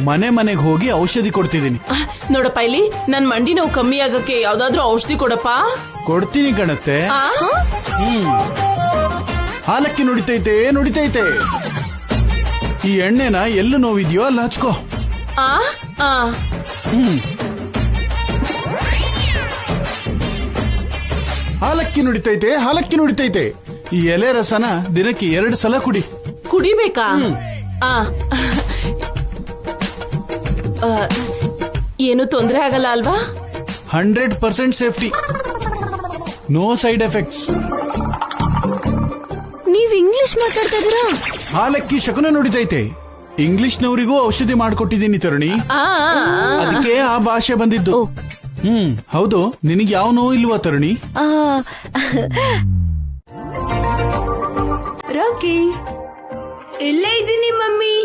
ಮನೆಗೆ ಹೋಗಿ ಔಷಧಿ ಕೊಡ್ತಿದ್ದೀನಿ. ನೋಡಪ್ಪ, ಇಲ್ಲಿ ನನ್ ಮಂಡಿ ನೋವು ಕಮ್ಮಿ ಆಗಕ್ಕೆ ಯಾವ್ದಾದ್ರು ಔಷಧಿ ಕೊಡಪ್ಪ. ಕೊಡ್ತೀನಿ ಕಣತ್ತೆ. ಹಾಲಕ್ಕಿ ನುಡಿತೈತೆ, ನುಡಿತೈತೆ. ಈ ಎಣ್ಣೆನ ಎಲ್ಲ ನೋವಿದ್ಯೋ ಅಲ್ಲಿ ಹಚ್ಕೋ. ಹಾಲಕ್ಕಿ ನುಡಿತೈತೆ, ಹಾಲಕ್ಕಿ ನುಡಿತೈತೆ. ಈ ಎಲೆ ರಸನ ದಿನಕ್ಕೆ 2 ಸಲ ಕುಡಿ. ಕುಡಿಬೇಕಾ? ಏನು ತೊಂದರೆ ಆಗಲ್ಲ ಅಲ್ವಾ? 100% ಸೇಫ್ಟಿ, ನೋ ಸೈಡ್ ಎಫೆಕ್ಟ್ಸ್. ನೀವ್ ಇಂಗ್ಲಿಷ್ ಮಾತಾಡ್ತಾ ಇದೀರಾ? ಹಾಲಕ್ಕಿ ಶಕುನ ನುಡಿತೈತೆ. ಇಂಗ್ಲಿಷ್ನವರಿಗೂ ಔಷಧಿ ಮಾಡ್ಕೊಟ್ಟಿದ್ದೀನಿ ತರುಣಿ, ಅದಕ್ಕೆ ಆ ಭಾಷೆ ಬಂದಿದ್ದು. ಹೌದು. ನಿನಗೆ ಯಾವ ನೋವು ಇಲ್ವಾ ತರುಣಿ? ರಾಕಿ, ಇಲ್ಲೇ ಇದ್ದೀನಿ ಮಮ್ಮಿ.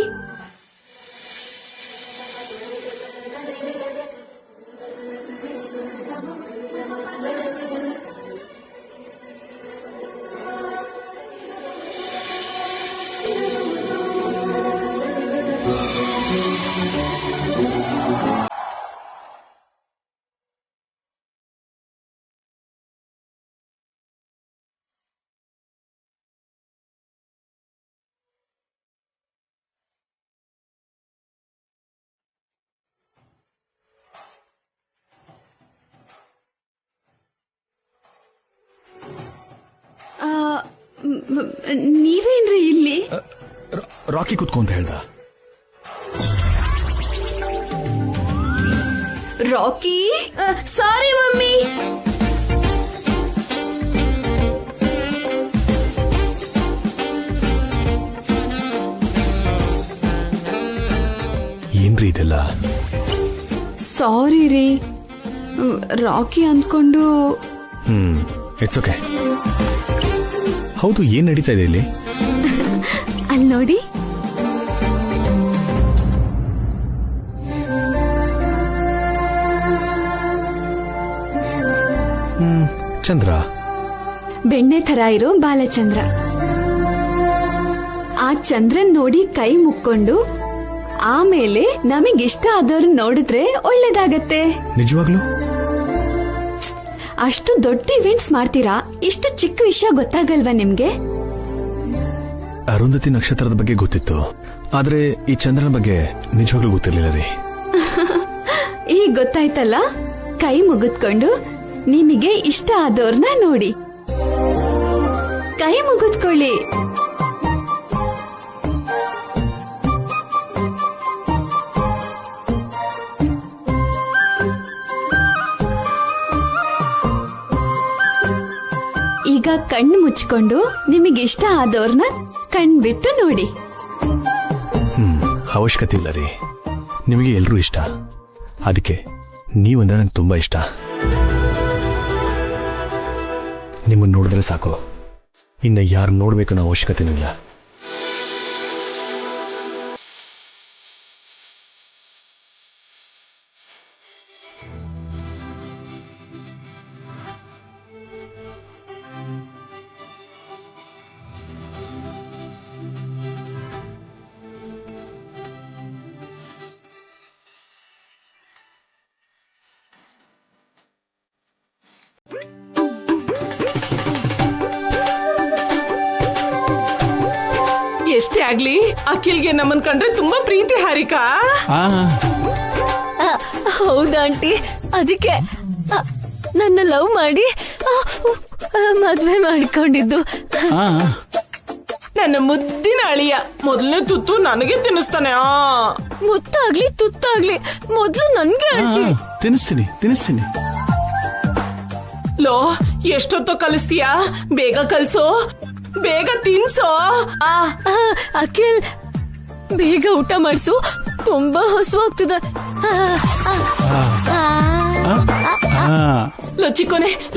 ನೀವೇನ್ರಿ ಇಲ್ಲಿ? ರಾಕಿ ಕುತ್ಕೊಂತ ಹೇಳ್ದ. ರಾಕಿ, ಸಾರಿ ಮಮ್ಮಿ. ಏನ್ರಿ ಇದೆಲ್ಲ? ಸಾರಿ ರೀ, ರಾಕಿ ಅಂದ್ಕೊಂಡು. It's okay. ಹೌದು, ಏನ್ ನಡೀತಾ ಇದೆ ಇಲ್ಲಿ? ಅಲ್ಲಿ ನೋಡಿ. ಚಂದ್ರ, ಬೆಣ್ಣೆ ತರ ಇರೋ ಬಾಲಚಂದ್ರ. ಆ ಚಂದ್ರನ್ ನೋಡಿ ಕೈ ಮುಕ್ಕೊಂಡು ಆಮೇಲೆ ನಮಗಿಷ್ಟ ಆದವ್ರು ನೋಡಿದ್ರೆ ಒಳ್ಳೇದಾಗತ್ತೆ. ನಿಜವಾಗ್ಲೂ ಅಷ್ಟು ದೊಡ್ಡ ಇವೆಂಟ್ಸ್ ಮಾಡ್ತೀರಾ, ಇಷ್ಟು ಚಿಕ್ಕ ವಿಷಯ ಗೊತ್ತಾಗಲ್ವಾ ನಿಮ್ಗೆ? ಅರುಂಧತಿ ನಕ್ಷತ್ರದ ಬಗ್ಗೆ ಗೊತ್ತಿತ್ತು, ಆದ್ರೆ ಈ ಚಂದ್ರನ ಬಗ್ಗೆ ನಿಜವಾಗ್ಲೂ ಗೊತ್ತಿರ್ಲಿಲ್ಲ ರೀ. ಈಗ ಗೊತ್ತಾಯ್ತಲ್ಲ, ಕೈ ಮುಗಿದ್ಕೊಂಡು ನಿಮಗೆ ಇಷ್ಟ ಆದವ್ರನ್ನ ನೋಡಿ. ಕೈ ಮುಗಿದ್ಕೊಳ್ಳಿ. ಈಗ ಕಣ್ಣು ಮುಚ್ಕೊಂಡು ನಿಮಗಿಷ್ಟ ಆದವ್ರನ್ನ ಕಣ್ಬಿಟ್ಟು ನೋಡಿ. ಅವಶ್ಯಕತೆ ಇಲ್ಲ ರೀ, ನಿಮಗೆ ಎಲ್ರೂ ಇಷ್ಟ, ಅದಕ್ಕೆ ನೀವಂದ್ರೆ ನಂಗೆ ತುಂಬಾ ಇಷ್ಟ. ನಿಮ್ಮನ್ನು ನೋಡಿದ್ರೆ ಸಾಕು, ಇನ್ನು ಯಾರು ನೋಡ್ಬೇಕು ಅನ್ನೋ ಅವಶ್ಯಕತೆನೂ ಇಲ್ಲ. ಎಷ್ಟೇ ಆಗ್ಲಿ ಅಖಿಲ್ಗೆ ನಮ್ಮನ್ ಕಂಡ್ರೆ ತುಂಬಾ ಪ್ರೀತಿ ಹಾರಿಕಾ. ಹೌದಾ ಆಂಟಿ, ಅದಕ್ಕೆ ನನ್ನ ಲವ್ ಮಾಡಿ ಮದ್ವೆ ಮಾಡ್ಕೊಂಡಿದ್ದು. ನನ್ನ ಮುದ್ದಿನ ಅಳಿಯ ಮೊದಲನೇ ತುತ್ತು ನನಗೆ ತಿನ್ನಿಸ್ತಾನೆ. ಮುತ್ತಾಗ್ಲಿ ತುತ್ತಾಗ್ಲಿ ಮೊದ್ಲು ನನ್ಗೆ ಆಂಟಿ. ತಿನ್ನಿಸ್ತೀನಿ. ಲೋ, ಎಷ್ಟೊತ್ತೋ ಕಲಿಸ್ತೀಯಾ? ಬೇಗ ಕಲ್ಸೋ, ಬೇಗ ತಿನ್ಸೋ. ಅಖಿಲ್, ಬೇಗ ಊಟ ಮಾಡಿಸು, ತುಂಬಾ ಹಸುವಾಗ್ತಿದೆ.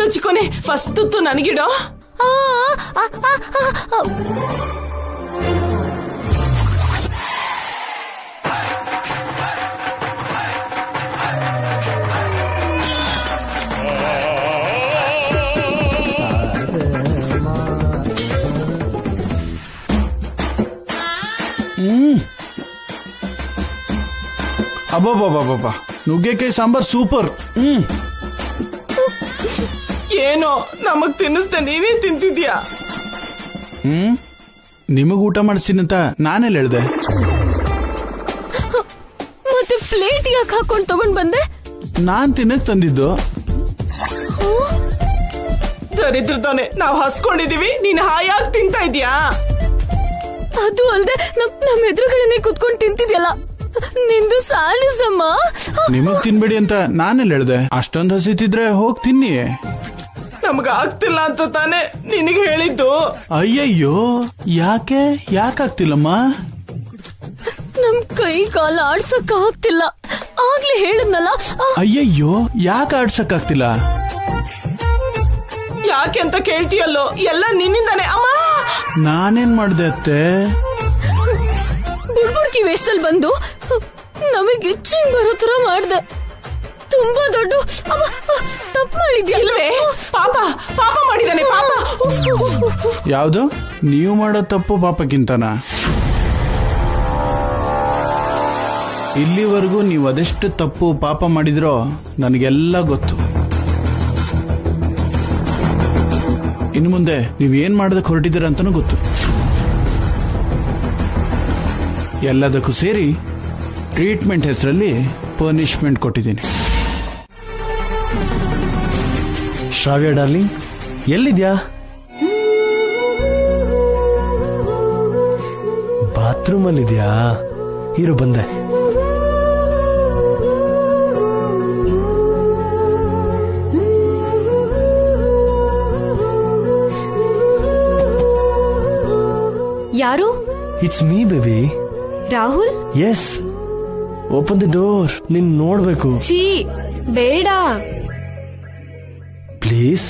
ಲೊಚಿಕೋನೆ ಫಸ್ಟ್ ತುತ್ತು ನನಗಿಡೋ. ಅಬ್ಬಬ್ಬಬ್ಬಬ್ಬ, ನುಗ್ಗೆಕಾಯಿ ಸಾಂಬಾರ್ ಸೂಪರ್. ಏನೋ ನಮಗ್ ತಿನ್ನಿಸ್ದೆ, ನೀನೇ ತಿಂತಿದ್ಯಾ? ನಿಮಗ್ ಊಟ ಮಾಡಿಸ್ತೀನಂತ ನಾನೆಲ್ಲ ಹೇಳ್ದೆ. ಮತ್ತೆ ಪ್ಲೇಟ್ ಯಾಕೆ ಹಾಕೊಂಡ್ ತಗೊಂಡ್ ಬಂದೆ? ನಾನ್ ತಿನ್ನಕ್ ತಂದಿದ್ದು. ದರಿದ್ರದವನೆ, ನಾವ್ ಹಸ್ಕೊಂಡಿದೀವಿ, ನೀನ್ ಹಾಯಾಗಿ ತಿಂತಾ ಇದ್ಯಾ? ಅದು ಅಲ್ದೆ ನಮ್ ಎದುರುಗಳನ್ನೇ ಕುತ್ಕೊಂಡ್ ತಿಂತಿದ್ಯಲ್ಲ, ನಿಂದು ಸಾಡಿಸಮ್ಮ. ನಿಮಗ್ ತಿನ್ಬೇಡಿ ಅಂತ ನಾನೆಲ್ಲ ಹೇಳ್ದೆ. ಅಷ್ಟೊಂದ್ ಹಸಿತಿದ್ರೆ ಹೋಗ್ ತಿನ್ನಿ. ನಮ್ಗ ಆಗ್ತಿಲ್ಲ ಅಂತ ತಾನೇ ನಿನಗೆ ಹೇಳಿದ್ದು. ಅಯ್ಯಯ್ಯೋ, ಯಾಕಾಗ್ತಿಲ್ಲಮ್ಮ? ನಮ್ ಕೈ ಕಾಲ ಆಡ್ಸಕ್ ಆಗ್ತಿಲ್ಲ, ಆಗ್ಲೇ ಹೇಳಿದ್ನಲ್ಲ. ಅಯ್ಯಯ್ಯೋ, ಯಾಕೆ ಆಡ್ಸಕ್ ಆಗ್ತಿಲ್ಲ? ಯಾಕೆ ಅಂತ ಕೇಳ್ತೀಯಲ್ಲೋ, ಎಲ್ಲ ನಿನ್ನಿಂದಾನೆ ಅಮ್ಮ. ನಾನೇನ್ ಮಾಡ್ದೆ ಅತ್ತೆ? ಬುಡ್ಬುಡ್ಕಿ ವೇಷದಲ್ಲಿ ಬಂದು ನಮಗ್ ಇಚ್ಚಿಂಗ್ ಬರೋ ತರ ಮಾಡ್ದೆ. ತುಂಬಾ ದೊಡ್ಡ ತಪ್ಪು ಮಾಡಿದ್ಯಲ್ವೇ? ಪಾಪ ಮಾಡಿದಾನೆ, ಪಾಪ. ಯಾವ್ದು? ನೀವು ಮಾಡೋ ತಪ್ಪು ಪಾಪಕ್ಕಿಂತನ? ಇಲ್ಲಿವರೆಗೂ ನೀವು ಅದೆಷ್ಟು ತಪ್ಪು ಪಾಪ ಮಾಡಿದ್ರೋ ನನಗೆಲ್ಲ ಗೊತ್ತು. ಇನ್ನು ಮುಂದೆ ನೀವೇನ್ ಮಾಡೋದಕ್ಕೆ ಹೊರಟಿದ್ದೀರ ಅಂತಾನೂ ಗೊತ್ತು. ಎಲ್ಲದಕ್ಕೂ ಸೇರಿ ಟ್ರೀಟ್ಮೆಂಟ್ ಹೆಸರಲ್ಲಿ ಪನಿಷ್ಮೆಂಟ್ ಕೊಟ್ಟಿದ್ದೀನಿ. ಶ್ರಾವ್ಯ ಡಾರ್ಲಿಂಗ್, ಎಲ್ಲಿದ್ಯಾ? ಬಾತ್ರೂಮ್ ಅಲ್ಲಿದ್ಯಾ? ಇರು, ಬಂದೆ. ಯಾರು? It's me baby. Rahul? Yes, open the door. ನಿನ್ ನೋಡ್ಬೇಕು. ಛೀ, ಬೇಡ. ಪ್ಲೀಸ್.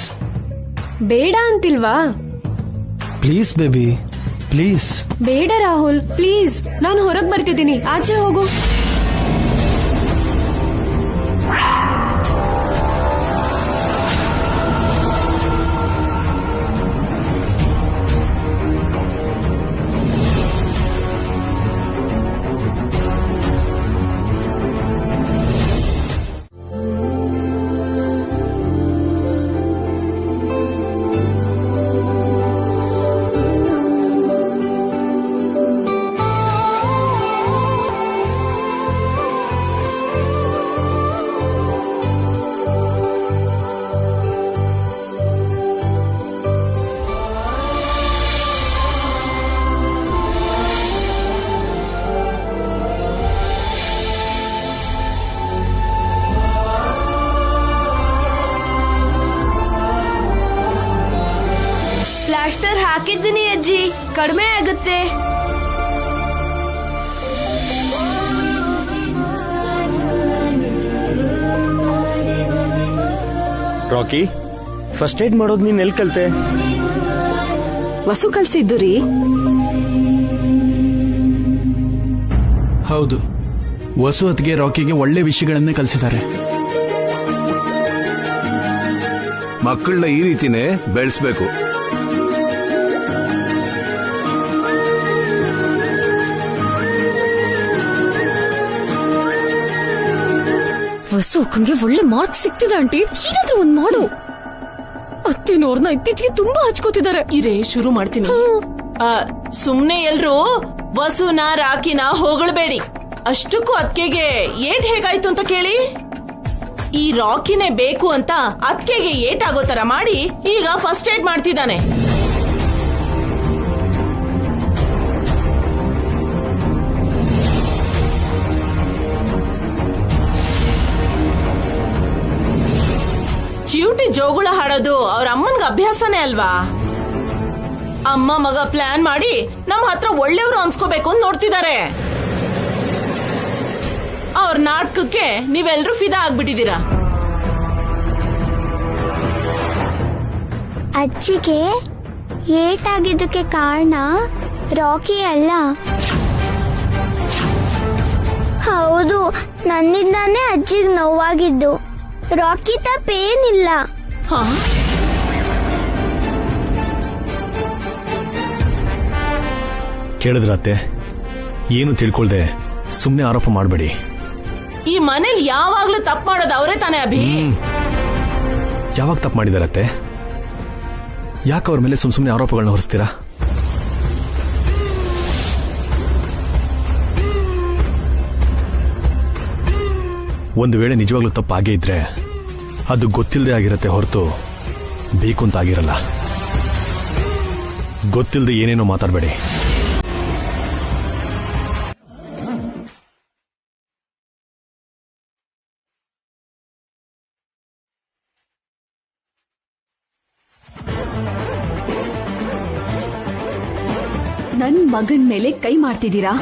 ಬೇಡ ಅಂತಿಲ್ವಾ? Please baby, please. ಬೇಡ ರಾಹುಲ್, ಪ್ಲೀಸ್. ನಾನು ಹೊರಗ್ ಬರ್ತಿದ್ದೀನಿ, ಆಚೆ ಹೋಗು. ಹಾಕಿದ್ದೀನಿ ಅಜ್ಜಿ, ಕಡಿಮೆ ಆಗುತ್ತೆ. ರಾಕಿ, ಫಸ್ಟ್ ಏಡ್ ಮಾಡೋದು ನೀನ್ ಎಲ್ಲಿ ಕಲ್ತೆ? ವಸು ಕಲ್ಸಿದ್ದು ರೀ. ಹೌದು, ವಸು ಅತ್ತಿಗೆ ರಾಕಿಗೆ ಒಳ್ಳೆ ವಿಷಯಗಳನ್ನೇ ಕಲಿಸಿದ್ದಾರೆ. ಮಕ್ಕಳನ್ನ ಈ ರೀತಿನೇ ಬೆಳೆಸ್ಬೇಕು. ವಸು ಅಕ್ಕಂಗೆ ಒಳ್ಳೆ ಮಾರ್ಕ್ ಸಿಕ್ತಿದೆ ಆಂಟಿ, ಏನಾದ್ರೂ ಒಂದ್ ಮಾಡು. ಅತ್ತೆನೋರ್ನ ಇತ್ತೀಚೆಗೆ ತುಂಬಾ ಹಚ್ಕೋತಿದ್ದಾರೆ. ಇರೇ ಶುರು ಮಾಡ್ತೀನಿ. ಸುಮ್ನೆ ಎಲ್ರು ವಸುನ ರಾಕಿನ ಹೊಗಳ್ಬೇಡಿ. ಅಷ್ಟಕ್ಕೂ ಅತ್ಕೆಗೆ ಏಟ್ ಹೇಗಾಯ್ತು ಅಂತ ಕೇಳಿ. ಈ ರಾಕಿನೇ ಬೇಕು ಅಂತ ಅತ್ಕೆಗೆ ಏಟ್ ಆಗೋ ತರ ಮಾಡಿ ಈಗ ಫಸ್ಟ್ ಏಡ್ ಮಾಡ್ತಿದ್ದಾನೆ. ಚಿವುಟಿ ಜೋಗುಳ ಹಾಡೋದು ಅವ್ರ ಅಮ್ಮನ್ಗ ಅಭ್ಯಾಸನೇ ಅಲ್ವಾ? ಅಮ್ಮ ಮಗ ಪ್ಲಾನ್ ಮಾಡಿ ನಮ್ಮ ಹತ್ರ ಒಳ್ಳೆಯವರು ಅನ್ಸ್ಕೋಬೇಕು ಅಂತ ನೋಡ್ತಿದ್ದಾರೆ. ಅವ್ರ ನಾಟಕಕ್ಕೆ ನೀವೆಲ್ರೂ ಫಿದಾ ಆಗ್ಬಿಟ್ಟಿದ್ದೀರಾ. ಅಜ್ಜಿಗೆ ಏಟಾಗಿದ್ದಕ್ಕೆ ಕಾರಣ ರಾಕಿ ಅಲ್ಲ. ಹೌದು, ನನ್ನಿಂದಾನೇ ಅಜ್ಜಿಗೆ ನೋವಾಗಿದ್ದು. ರಾಕಿ ತಪ್ಪೇನಿಲ್ಲ. ಕೇಳಿದ್ರತ್ತೆ, ಏನು ತಿಳ್ಕೊಳ್ದೆ ಸುಮ್ನೆ ಆರೋಪ ಮಾಡಬೇಡಿ. ಈ ಮನೇಲಿ ಯಾವಾಗ್ಲೂ ತಪ್ಪು ಮಾಡೋದು ಅವರೇ ತಾನೇ ಅಭಿ. ಯಾವಾಗ ತಪ್ಪು ಮಾಡಿದಾರತ್ತೆ? ಯಾಕೆ ಅವ್ರ ಮೇಲೆ ಸುಮ್ನೆ ಆರೋಪಗಳನ್ನ ಹೊರಿಸ್ತೀರಾ? ಒಂದು ವೇಳೆ ನಿಜವಾಗ್ಲೂ ತಪ್ಪಾಗೇ ಇದ್ರೆ ಅದು ಗೊತ್ತಿಲ್ಲದೆ ಆಗಿರತ್ತೆ ಹೊರತು ಬೇಕು ಅಂತ ಆಗಿರಲ್ಲ. ಗೊತ್ತಿಲ್ಲದೆ ಏನೇನೋ ಮಾತಾಡಬೇಡಿ. ನನ್ ಮಗನ್ ಮೇಲೆ ಕೈ ಮಾಡ್ತಿದ್ದೀರಾ?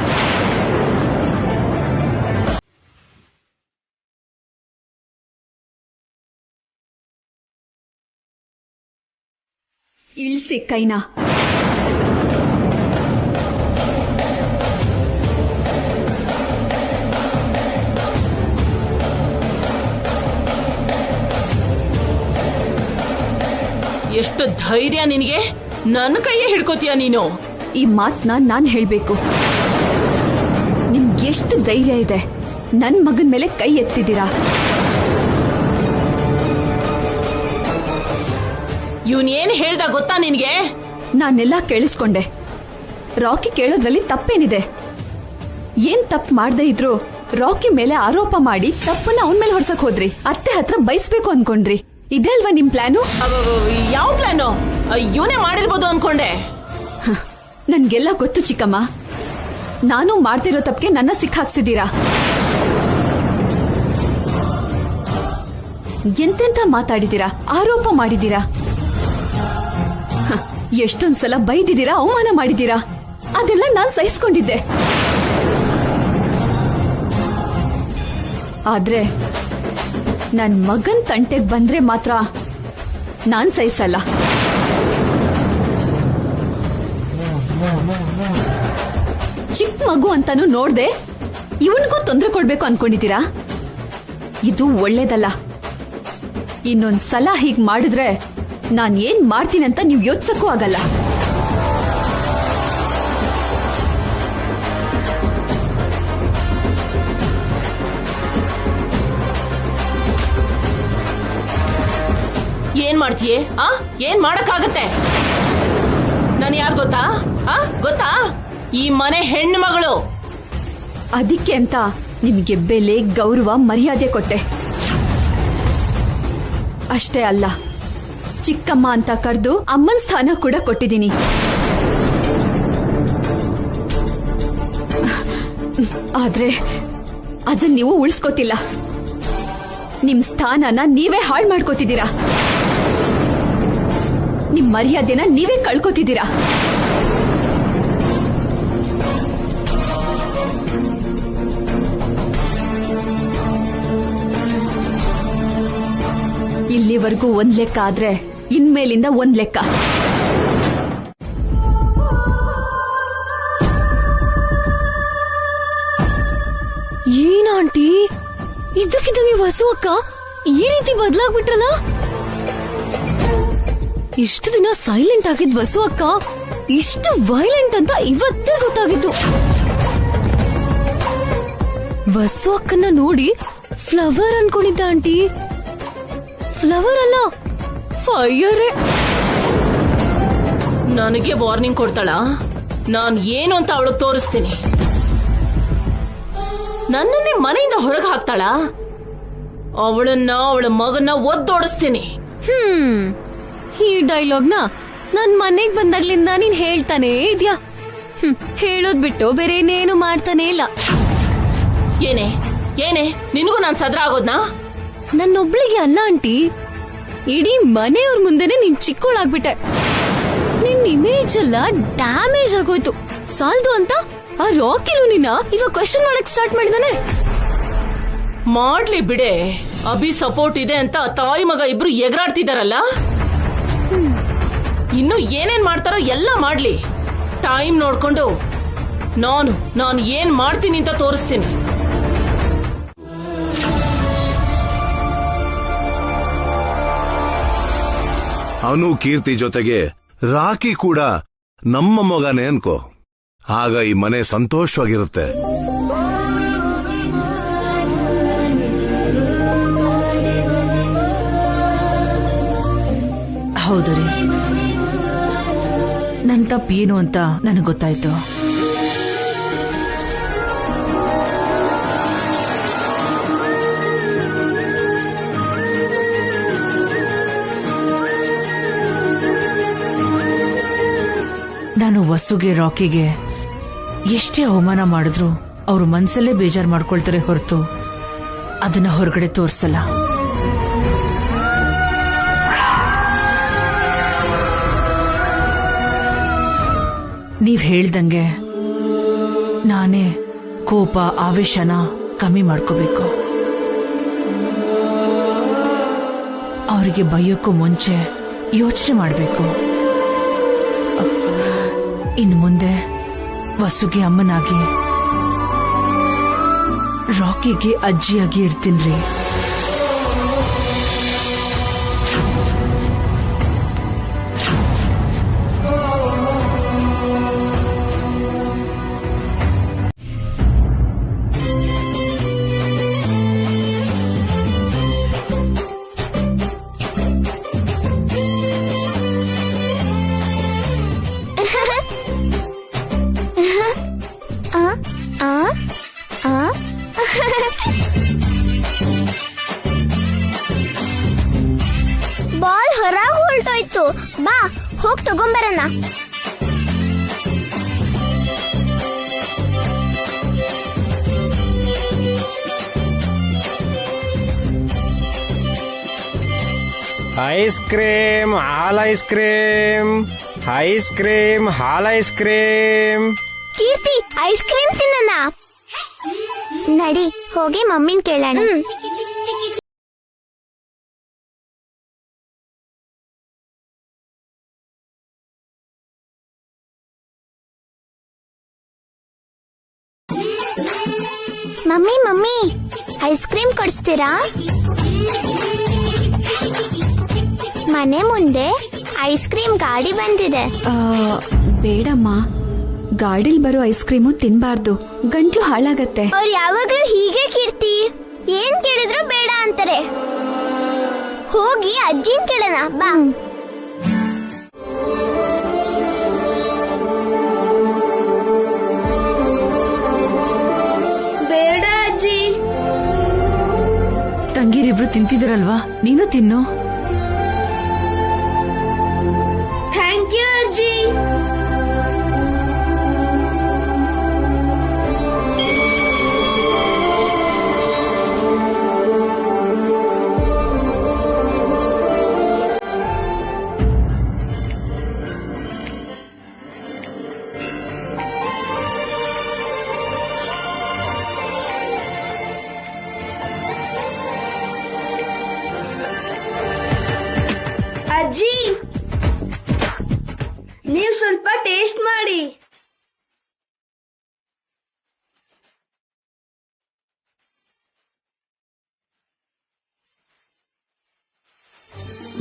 ಇಳ್ಸಿ ಕೈನಾ. ಎಷ್ಟು ಧೈರ್ಯ ನಿನಗೆ? ನನ್ನ ಕೈಯೇ ಹಿಡ್ಕೋತೀಯ ನೀನು? ಈ ಮಾತ್ನ ನಾನ್ ಹೇಳ್ಬೇಕು. ನಿಮ್ಗೆ ಎಷ್ಟು ಧೈರ್ಯ ಇದೆ ನನ್ ಮಗನ್ ಮೇಲೆ ಕೈ ಎತ್ತಿದ್ದೀರಾ? ಇವನ್ ಏನ್ ಹೇಳ್ದ ಗೊತ್ತಾ ನಿನ್ಗೆ? ನಾನೆಲ್ಲ ಕೇಳಿಸ್ಕೊಂಡೆ. ರಾಕಿ ಕೇಳೋದ್ರಲ್ಲಿ ತಪ್ಪೇನಿದೆ? ಏನ್ ತಪ್ಪು ಮಾಡದೇ ಇದ್ರು ರಾಕಿ ಮೇಲೆ ಆರೋಪ ಮಾಡಿ ತಪ್ಪನ್ನ ಅವನ್ ಮೇಲೆ ಹೊಡ್ಸಕ್ ಹೋದ್ರಿ. ಅತ್ತೆ ಹತ್ರ ಬಯಸ್ಬೇಕು ಅನ್ಕೊಂಡ್ರಿ. ಇದೇ ಅಲ್ವಾ ನಿಮ್ ಪ್ಲಾನು? ಯಾವ ಪ್ಲಾನು? ಇವನೇ ಮಾಡಿರ್ಬೋದು ಅನ್ಕೊಂಡೆ. ನನ್ಗೆಲ್ಲ ಗೊತ್ತು ಚಿಕ್ಕಮ್ಮ. ನಾನು ಮಾಡ್ತಿರೋ ತಪ್ಪಿಗೆ ನನ್ನ ಸಿಕ್ಕಾಕ್ಸಿದ್ದೀರಾ. ಎಂತೆಂತ ಮಾತಾಡಿದ್ದೀರಾ, ಆರೋಪ ಮಾಡಿದ್ದೀರಾ, ಎಷ್ಟೊಂದ್ಸಲ ಬೈದಿದ್ದೀರಾ, ಅವಮಾನ ಮಾಡಿದ್ದೀರಾ. ಅದೆಲ್ಲ ನಾನ್ ಸಹಿಸ್ಕೊಂಡಿದ್ದೆ. ಆದ್ರೆ ನನ್ ಮಗನ್ ತಂಟೆಗ್ ಬಂದ್ರೆ ಮಾತ್ರ ನಾನ್ ಸಹಿಸಲ್ಲ. ಚಿಕ್ಕ ಮಗು ಅಂತಾನು ನೋಡ್ದೆ ಇವನ್ಗೂ ತೊಂದರೆ ಕೊಡ್ಬೇಕು ಅನ್ಕೊಂಡಿದ್ದೀರಾ? ಇದು ಒಳ್ಳೇದಲ್ಲ. ಇನ್ನೊಂದ್ಸಲ ಹೀಗ್ ಮಾಡಿದ್ರೆ ನಾನ್ ಏನ್ ಮಾಡ್ತೀನಂತ ನೀವ್ ಯೋಚಿಸಕ್ಕೂ ಆಗಲ್ಲ. ಏನ್ ಮಾಡ್ತೀಯೇ? ಏನ್ ಮಾಡಕ್ಕಾಗತ್ತೆ? ನಾನು ಯಾರು ಗೊತ್ತಾ? ಗೊತ್ತಾ? ಈ ಮನೆ ಹೆಣ್ಣು ಮಗಳು. ಅದಕ್ಕೆ ಅಂತ ನಿಮಗೆ ಬೆಲೆ, ಗೌರವ, ಮರ್ಯಾದೆ ಕೊಟ್ಟೆ. ಅಷ್ಟೇ ಅಲ್ಲ, ಚಿಕ್ಕಮ್ಮ ಅಂತ ಕರೆದು ಅಮ್ಮನ ಸ್ಥಾನ ಕೂಡ ಕೊಟ್ಟಿದ್ದೀನಿ. ಆದ್ರೆ ಅದನ್ನ ನೀವು ಉಳಿಸ್ಕೋತಿಲ್ಲ. ನಿಮ್ ಸ್ಥಾನನ ನೀವೇ ಹಾಳು ಮಾಡ್ಕೋತಿದ್ದೀರಾ. ನಿಮ್ ಮರ್ಯಾದೆನ ನೀವೇ ಕಳ್ಕೊತಿದ್ದೀರಾ. ಇಲ್ಲಿವರೆಗೂ ಒಂದ್ ಲೆಕ್ಕ ಆದ್ರೆ ಇನ್ಮೇಲಿಂದ ಒಂದ್ ಲೆಕ್ಕ. ಏನಾಂಟಿ ಇದ್ದಕ್ಕಿದ್ದಂಗೆ ವಸು ಅಕ್ಕ ಈ ರೀತಿ ಬದಲಾಗ್ಬಿಟ್ರಲ್ಲ. ಇಷ್ಟು ದಿನ ಸೈಲೆಂಟ್ ಆಗಿದ್ ವಸು ಅಕ್ಕ ಇಷ್ಟು ವೈಲೆಂಟ್ ಅಂತ ಇವತ್ತೇ ಗೊತ್ತಾಗಿದ್ದು. ವಸು ಅಕ್ಕನ ನೋಡಿ ಫ್ಲವರ್ ಅನ್ಕೊಂಡಿದ್ದ ಆಂಟಿ. ಫ್ಲವರ್ ಅಲ್ಲ, ಫೈರ್. ನನಗೆ ವಾರ್ನಿಂಗ್ ಕೊಡ್ತಾಳ. ನಾನ್ ಏನು ಅಂತ ಅವಳಿಗೆ ತೋರಿಸ್ತೀನಿ. ನನ್ನನ್ನೇ ಮನೆಯಿಂದ ಹೊರಗೆ ಹಾಕ್ತಾಳ. ಅವಳನ್ನ ಅವಳ ಮಗನ್ನ ಒದ್ದೋಡಿಸ್ತೀನಿ. ಈ ಡೈಲಾಗ್ನ ನನ್ ಮನೆಗ್ ಬಂದಾಗ್ಲಿಂದ ನೀನ್ ಹೇಳ್ತಾನೆ ಇದ್ಯಾ. ಹೇಳೋದ್ ಬಿಟ್ಟು ಬೇರೆ ಏನೇನು ಮಾಡ್ತಾನೆ ಇಲ್ಲ. ಏನೇ ಏನೇ ನಿನಗೂ ನಾನ್ ಸದ್ರ ಆಗೋದ್ನಾ? ನನ್ನೊಬ್ಳಿಗೆ ಅಲ್ಲ ಆಂಟಿ, ಇಡೀ ಮನೆಯವ್ರ ಮುಂದೆನೆ ನೀನ್ ಚಿಕ್ಕೋಳಾಗ್ಬಿಟ್ಟೆ. ನಿನ್ ಇಮೇಜ್ ಎಲ್ಲ ಡ್ಯಾಮೇಜ್ ಆಗೋಯ್ತು. ಸಾಲ್ದು ಅಂತ ಆ ರಾಕಿನು ನಿನ್ನ ಇವಾಗ ಕ್ವೆಶ್ಚನ್ ಮಾಡಕ್ ಸ್ಟಾರ್ಟ್ ಮಾಡಿದಾನೆ. ಮಾಡ್ಲಿ ಬಿಡೆ, ಅಭಿ ಸಪೋರ್ಟ್ ಇದೆ ಅಂತ ತಾಯಿ ಮಗ ಇಬ್ರು ಎಗರಾಡ್ತಿದಾರಲ್ಲ. ಇನ್ನು ಏನೇನ್ ಮಾಡ್ತಾರೋ ಎಲ್ಲ ಮಾಡ್ಲಿ. ಟೈಮ್ ನೋಡ್ಕೊಂಡು ನಾನು ಏನ್ ಮಾಡ್ತೀನಿ ಅಂತ ತೋರಿಸ್ತೀನಿ. ಅನು ಕೀರ್ತಿ ಜೊತೆಗೆ ರಾಕಿ ಕೂಡ ನಮ್ಮ ಮಗನೇ ಅನ್ಕೋ. ಆಗ ಈ ಮನೆ ಸಂತೋಷವಾಗಿರುತ್ತೆ. ಹೌದು ರೀ, ನನ್ ತಪ್ಪೇನು ಅಂತ ನನಗೆ ಗೊತ್ತಾಯ್ತು. ನಾನು ವಸುಗೆ ರಾಕಿಗೆ ಎಷ್ಟೇ ಅವಮಾನ ಮಾಡಿದ್ರು ಅವ್ರು ಮನ್ಸಲ್ಲೇ ಬೇಜಾರ್ ಮಾಡ್ಕೊಳ್ತಾರೆ ಹೊರತು ಅದನ್ನ ಹೊರಗಡೆ ತೋರ್ಸಲ್ಲ. ನೀವ್ ಹೇಳ್ದಂಗೆ ನಾನೇ ಕೋಪ ಆವೇಶನ ಕಮ್ಮಿ ಮಾಡ್ಕೋಬೇಕು. ಅವರಿಗೆ ಬೈಯೋಕ್ಕೂ ಮುಂಚೆ ಯೋಚನೆ ಮಾಡಬೇಕು. ಇನ್ನು ಮುಂದೆ ವಸುಗೆ ಅಮ್ಮನಾಗಿ, ರಾಕಿಗೆ ಅಜ್ಜಿಯಾಗಿ ಇರ್ತೀನ್ರಿ. ಬಾಲ್ ಹೊರಗೆ ಹೊರಟೋಯ್ತು. ಬಾ ಹೋಗ್ ತಗೊಂಬರೋಣ. ಐಸ್ ಕ್ರೀಮ್, ಹಾಲ್ ಐಸ್ ಕ್ರೀಮ್, ಐಸ್ ಕ್ರೀಮ್, ಹಾಲ್ ice cream. Keerthi, ice cream ತಿನ್ನೋಣ. ನಡಿ ಹೋಗಿ ಮಮ್ಮಿನ್ ಕೇಳೋಣ. ಮಮ್ಮಿ ಮಮ್ಮಿ ಐಸ್ ಕ್ರೀಮ್ ಕೊಡಿಸ್ತೀರಾ? ಮನೆ ಮುಂದೆ ಐಸ್ ಕ್ರೀಮ್ ಗಾಡಿ ಬಂದಿದೆ. ಬೇಡಮ್ಮ, ಗಾಡಿಲ್ ಬರೋ ಐಸ್ ಕ್ರೀಮು ತಿನ್ಬಾರ್ದು, ಗಂಟ್ಲು ಹಾಳಾಗತ್ತೆ. ಅವ್ರು ಯಾವಾಗ್ಲೂ ಹೀಗೆ ಕೀರ್ತಿ, ಏನ್ ಕೇಳಿದ್ರು ಬೇಡ ಅಂತಾರೆ. ಹೋಗಿ ಅಜ್ಜಿನ್ ಕೇಳೋಣ ಬಾ. ಬೇಡ ಅಜ್ಜಿ. ತಂಗಿರಿಬ್ರು ತಿಂತಿದ್ರಲ್ವಾ, ನೀನು ತಿನ್ನು. ಥ್ಯಾಂಕ್ ಯು ಅಜ್ಜಿ. ಅಜ್ಜಿ ನೀವು ಸ್ವಲ್ಪ ಟೇಸ್ಟ್ ಮಾಡಿ.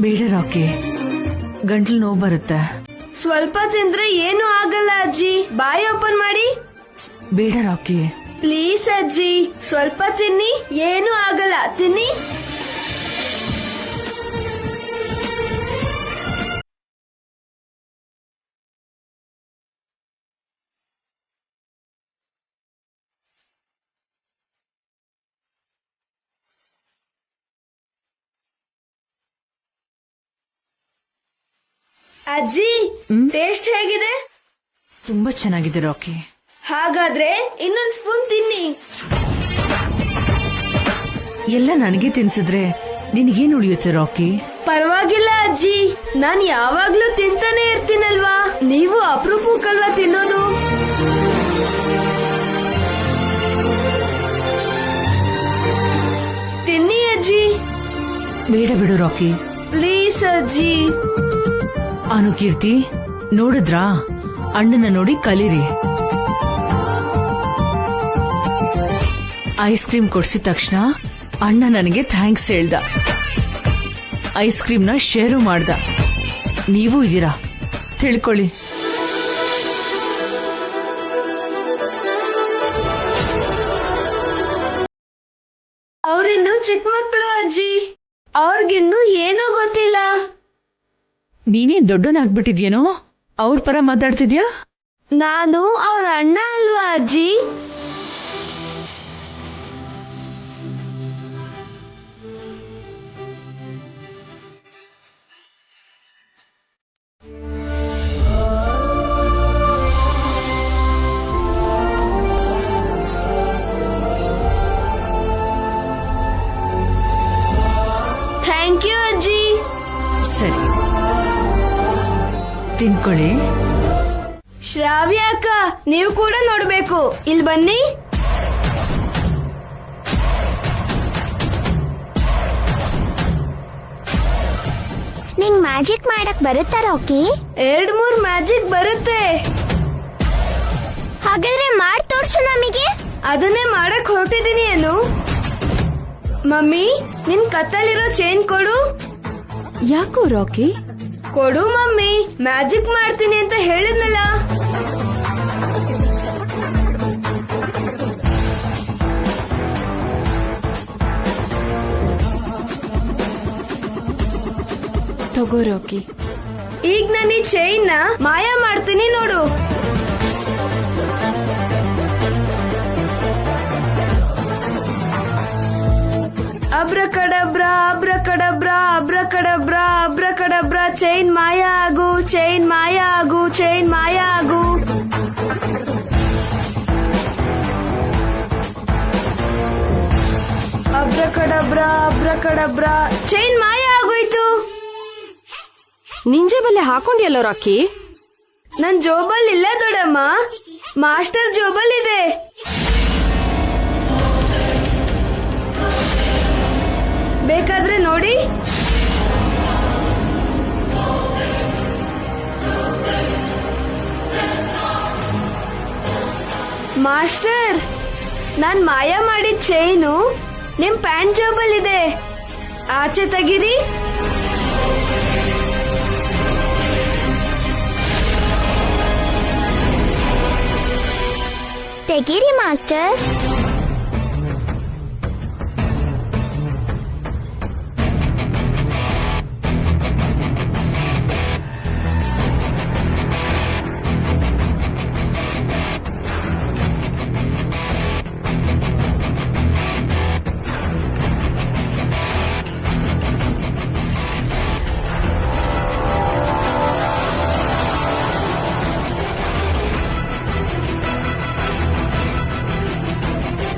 ಬೇಡ ರಾಕಿ, ಗಂಟ್ಲು ನೋವು ಬರುತ್ತೆ. ಸ್ವಲ್ಪ ತಿಂದ್ರೆ ಏನು ಆಗಲ್ಲ ಅಜ್ಜಿ, ಬಾಯಿ ಓಪನ್ ಮಾಡಿ. ಬೇಡ ರಾಕಿ. ಪ್ಲೀಸ್ ಅಜ್ಜಿ, ಸ್ವಲ್ಪ ತಿನ್ನಿ, ಏನು ಆಗಲ್ಲ, ತಿನ್ನಿ. ಅಜ್ಜಿ, ಟೇಸ್ಟ್ ಹೇಗಿದೆ? ತುಂಬಾ ಚೆನ್ನಾಗಿದೆ ರಾಕಿ. ಹಾಗಾದ್ರೆ ಇನ್ನೊಂದು ಸ್ಪೂನ್ ತಿನ್ನಿ. ಎಲ್ಲ ನನಗೆ ತಿನ್ಸಿದ್ರೆ ನಿನಗೇನು ಉಳಿಯುತ್ತೆ ರಾಕಿ? ಪರವಾಗಿಲ್ಲ ಅಜ್ಜಿ, ನಾನ್ ಯಾವಾಗ್ಲೂ ತಿಂತಾನೆ ಇರ್ತೀನಲ್ವಾ, ನೀವು ಅಪರೂಪಕ್ಕಲ್ವಾ ತಿನ್ನೋದು. ತಿನ್ನಿ ಅಜ್ಜಿ. ಬೇಡ ಬಿಡು ರಾಕಿ, ಪ್ಲೀಸ್ ಅಜ್ಜಿ. ಅನುಕೀರ್ತಿ, ನೋಡಿದ್ರಾ, ಅಣ್ಣನ ನೋಡಿ ಕಲೀರಿ. ಐಸ್ ಕ್ರೀಮ್ ಕೊಡ್ಸಿದ ತಕ್ಷಣ ಅಣ್ಣ ನನಗೆ ಥ್ಯಾಂಕ್ಸ್ ಹೇಳ್ದ. ಐಸ್ ಕ್ರೀಮ್ನ ಶೇರು ಮಾಡ್ದ. ನೀವು ಇದ್ದೀರಾ, ತಿಳ್ಕೊಳ್ಳಿ. ಅವ್ರಿನ್ನೂ ಚಿಕ್ಕ ಮಕ್ಕಳು ಅಜ್ಜಿ, ಅವ್ರಿಗಿನ್ನೂ ಏನೂ ಗೊತ್ತಿಲ್ಲ. ನೀನೇನ್ ದೊಡ್ಡವನಾಗ್ಬಿಟ್ಟಿದ್ಯೇನೋ, ಅವ್ರ ಪರ ಮಾತಾಡ್ತಿದ್ಯಾ? ನಾನು ಅವ್ರ ಅಣ್ಣ ಅಲ್ವಾ ಅಜ್ಜಿ? ಥ್ಯಾಂಕ್ ಯು ಅಜ್ಜಿ. ಸರಿ, ತಿನ್ಕೊಳ್ಳಿ. ಶ್ರಾವ್ಯ ಅಕ್ಕ, ನೀವು ಕೂಡ ನೋಡ್ಬೇಕು, ಇಲ್ಲಿ ಬನ್ನಿ. ನಿಂಗ್ ಮ್ಯಾಜಿಕ್ ಮಾಡಕ್ ಬರುತ್ತಾ ರಾಕಿ? 2-3 ಮ್ಯಾಜಿಕ್ ಬರುತ್ತೆ. ಹಾಗಾದ್ರೆ ಮಾಡಿ ತೋರ್ಸು ನಮಗೆ. ಅದನ್ನೇ ಮಾಡಕ್ ಹೊರಟಿದೀನಿ. ಏನು ಮಮ್ಮಿ, ನಿನ್ ಕತ್ತಲಿರೋ ಚೈನ್ ಕೊಡು. ಯಾಕೋ ರಾಕಿ? ಕೊಡು ಮಮ್ಮಿ, ಮ್ಯಾಜಿಕ್ ಮಾಡ್ತೀನಿ ಅಂತ ಹೇಳಿದ್ನಲ್ಲ. ತಗೋ ರಾಕಿ. ಈಗ ನಾನು ಈ ಚೈನ್ ನ ಮಾಯ ಮಾಡ್ತೀನಿ ನೋಡು. ಅಬ್ರಕಡಬ್ರಾ ಅಬ್ರಕಡಬ್ರಾ ಅಬ್ರಕಡಬ್ರಾ ಅಬ್ರಕಡಬ್ರಾ, ಚೈನ್ ಮಾಯ ಆಗು, ಚೈನ್ ಮಾಯ ಆಗು, ಚೈನ್ ಮಾಯ ಆಗು. ಅಬ್ರಕಡಬ್ರಾ ಅಬ್ರಕಡಬ್ರಾ, ಚೈನ್ ಮಾಯ ಆಗೋಯ್ತು. ನಿಂಜೆ ಬಲ್ಲೆ ಹಾಕೊಂಡಿಯಲ್ಲೋ ರಾಕಿ? ನನ್ ಜೋಬಲ್ ಇಲ್ಲ ದೊಡ್ಡಮ್ಮ, ಮಾಸ್ಟರ್ ಜೋಬಲ್ ಇದೆ. ಬೇಕಾದ್ರೆ ನೋಡಿ. ಮಾಸ್ಟರ್, ನಾನ್ ಮಾಯ ಮಾಡಿದ ಚೈನು ನಿಮ್ ಪ್ಯಾಂಟ್ ಜೋಬಲ್ ಇದೆ, ಆಚೆ ತೆಗೀರಿ. ತೆಗೀರಿ ಮಾಸ್ಟರ್.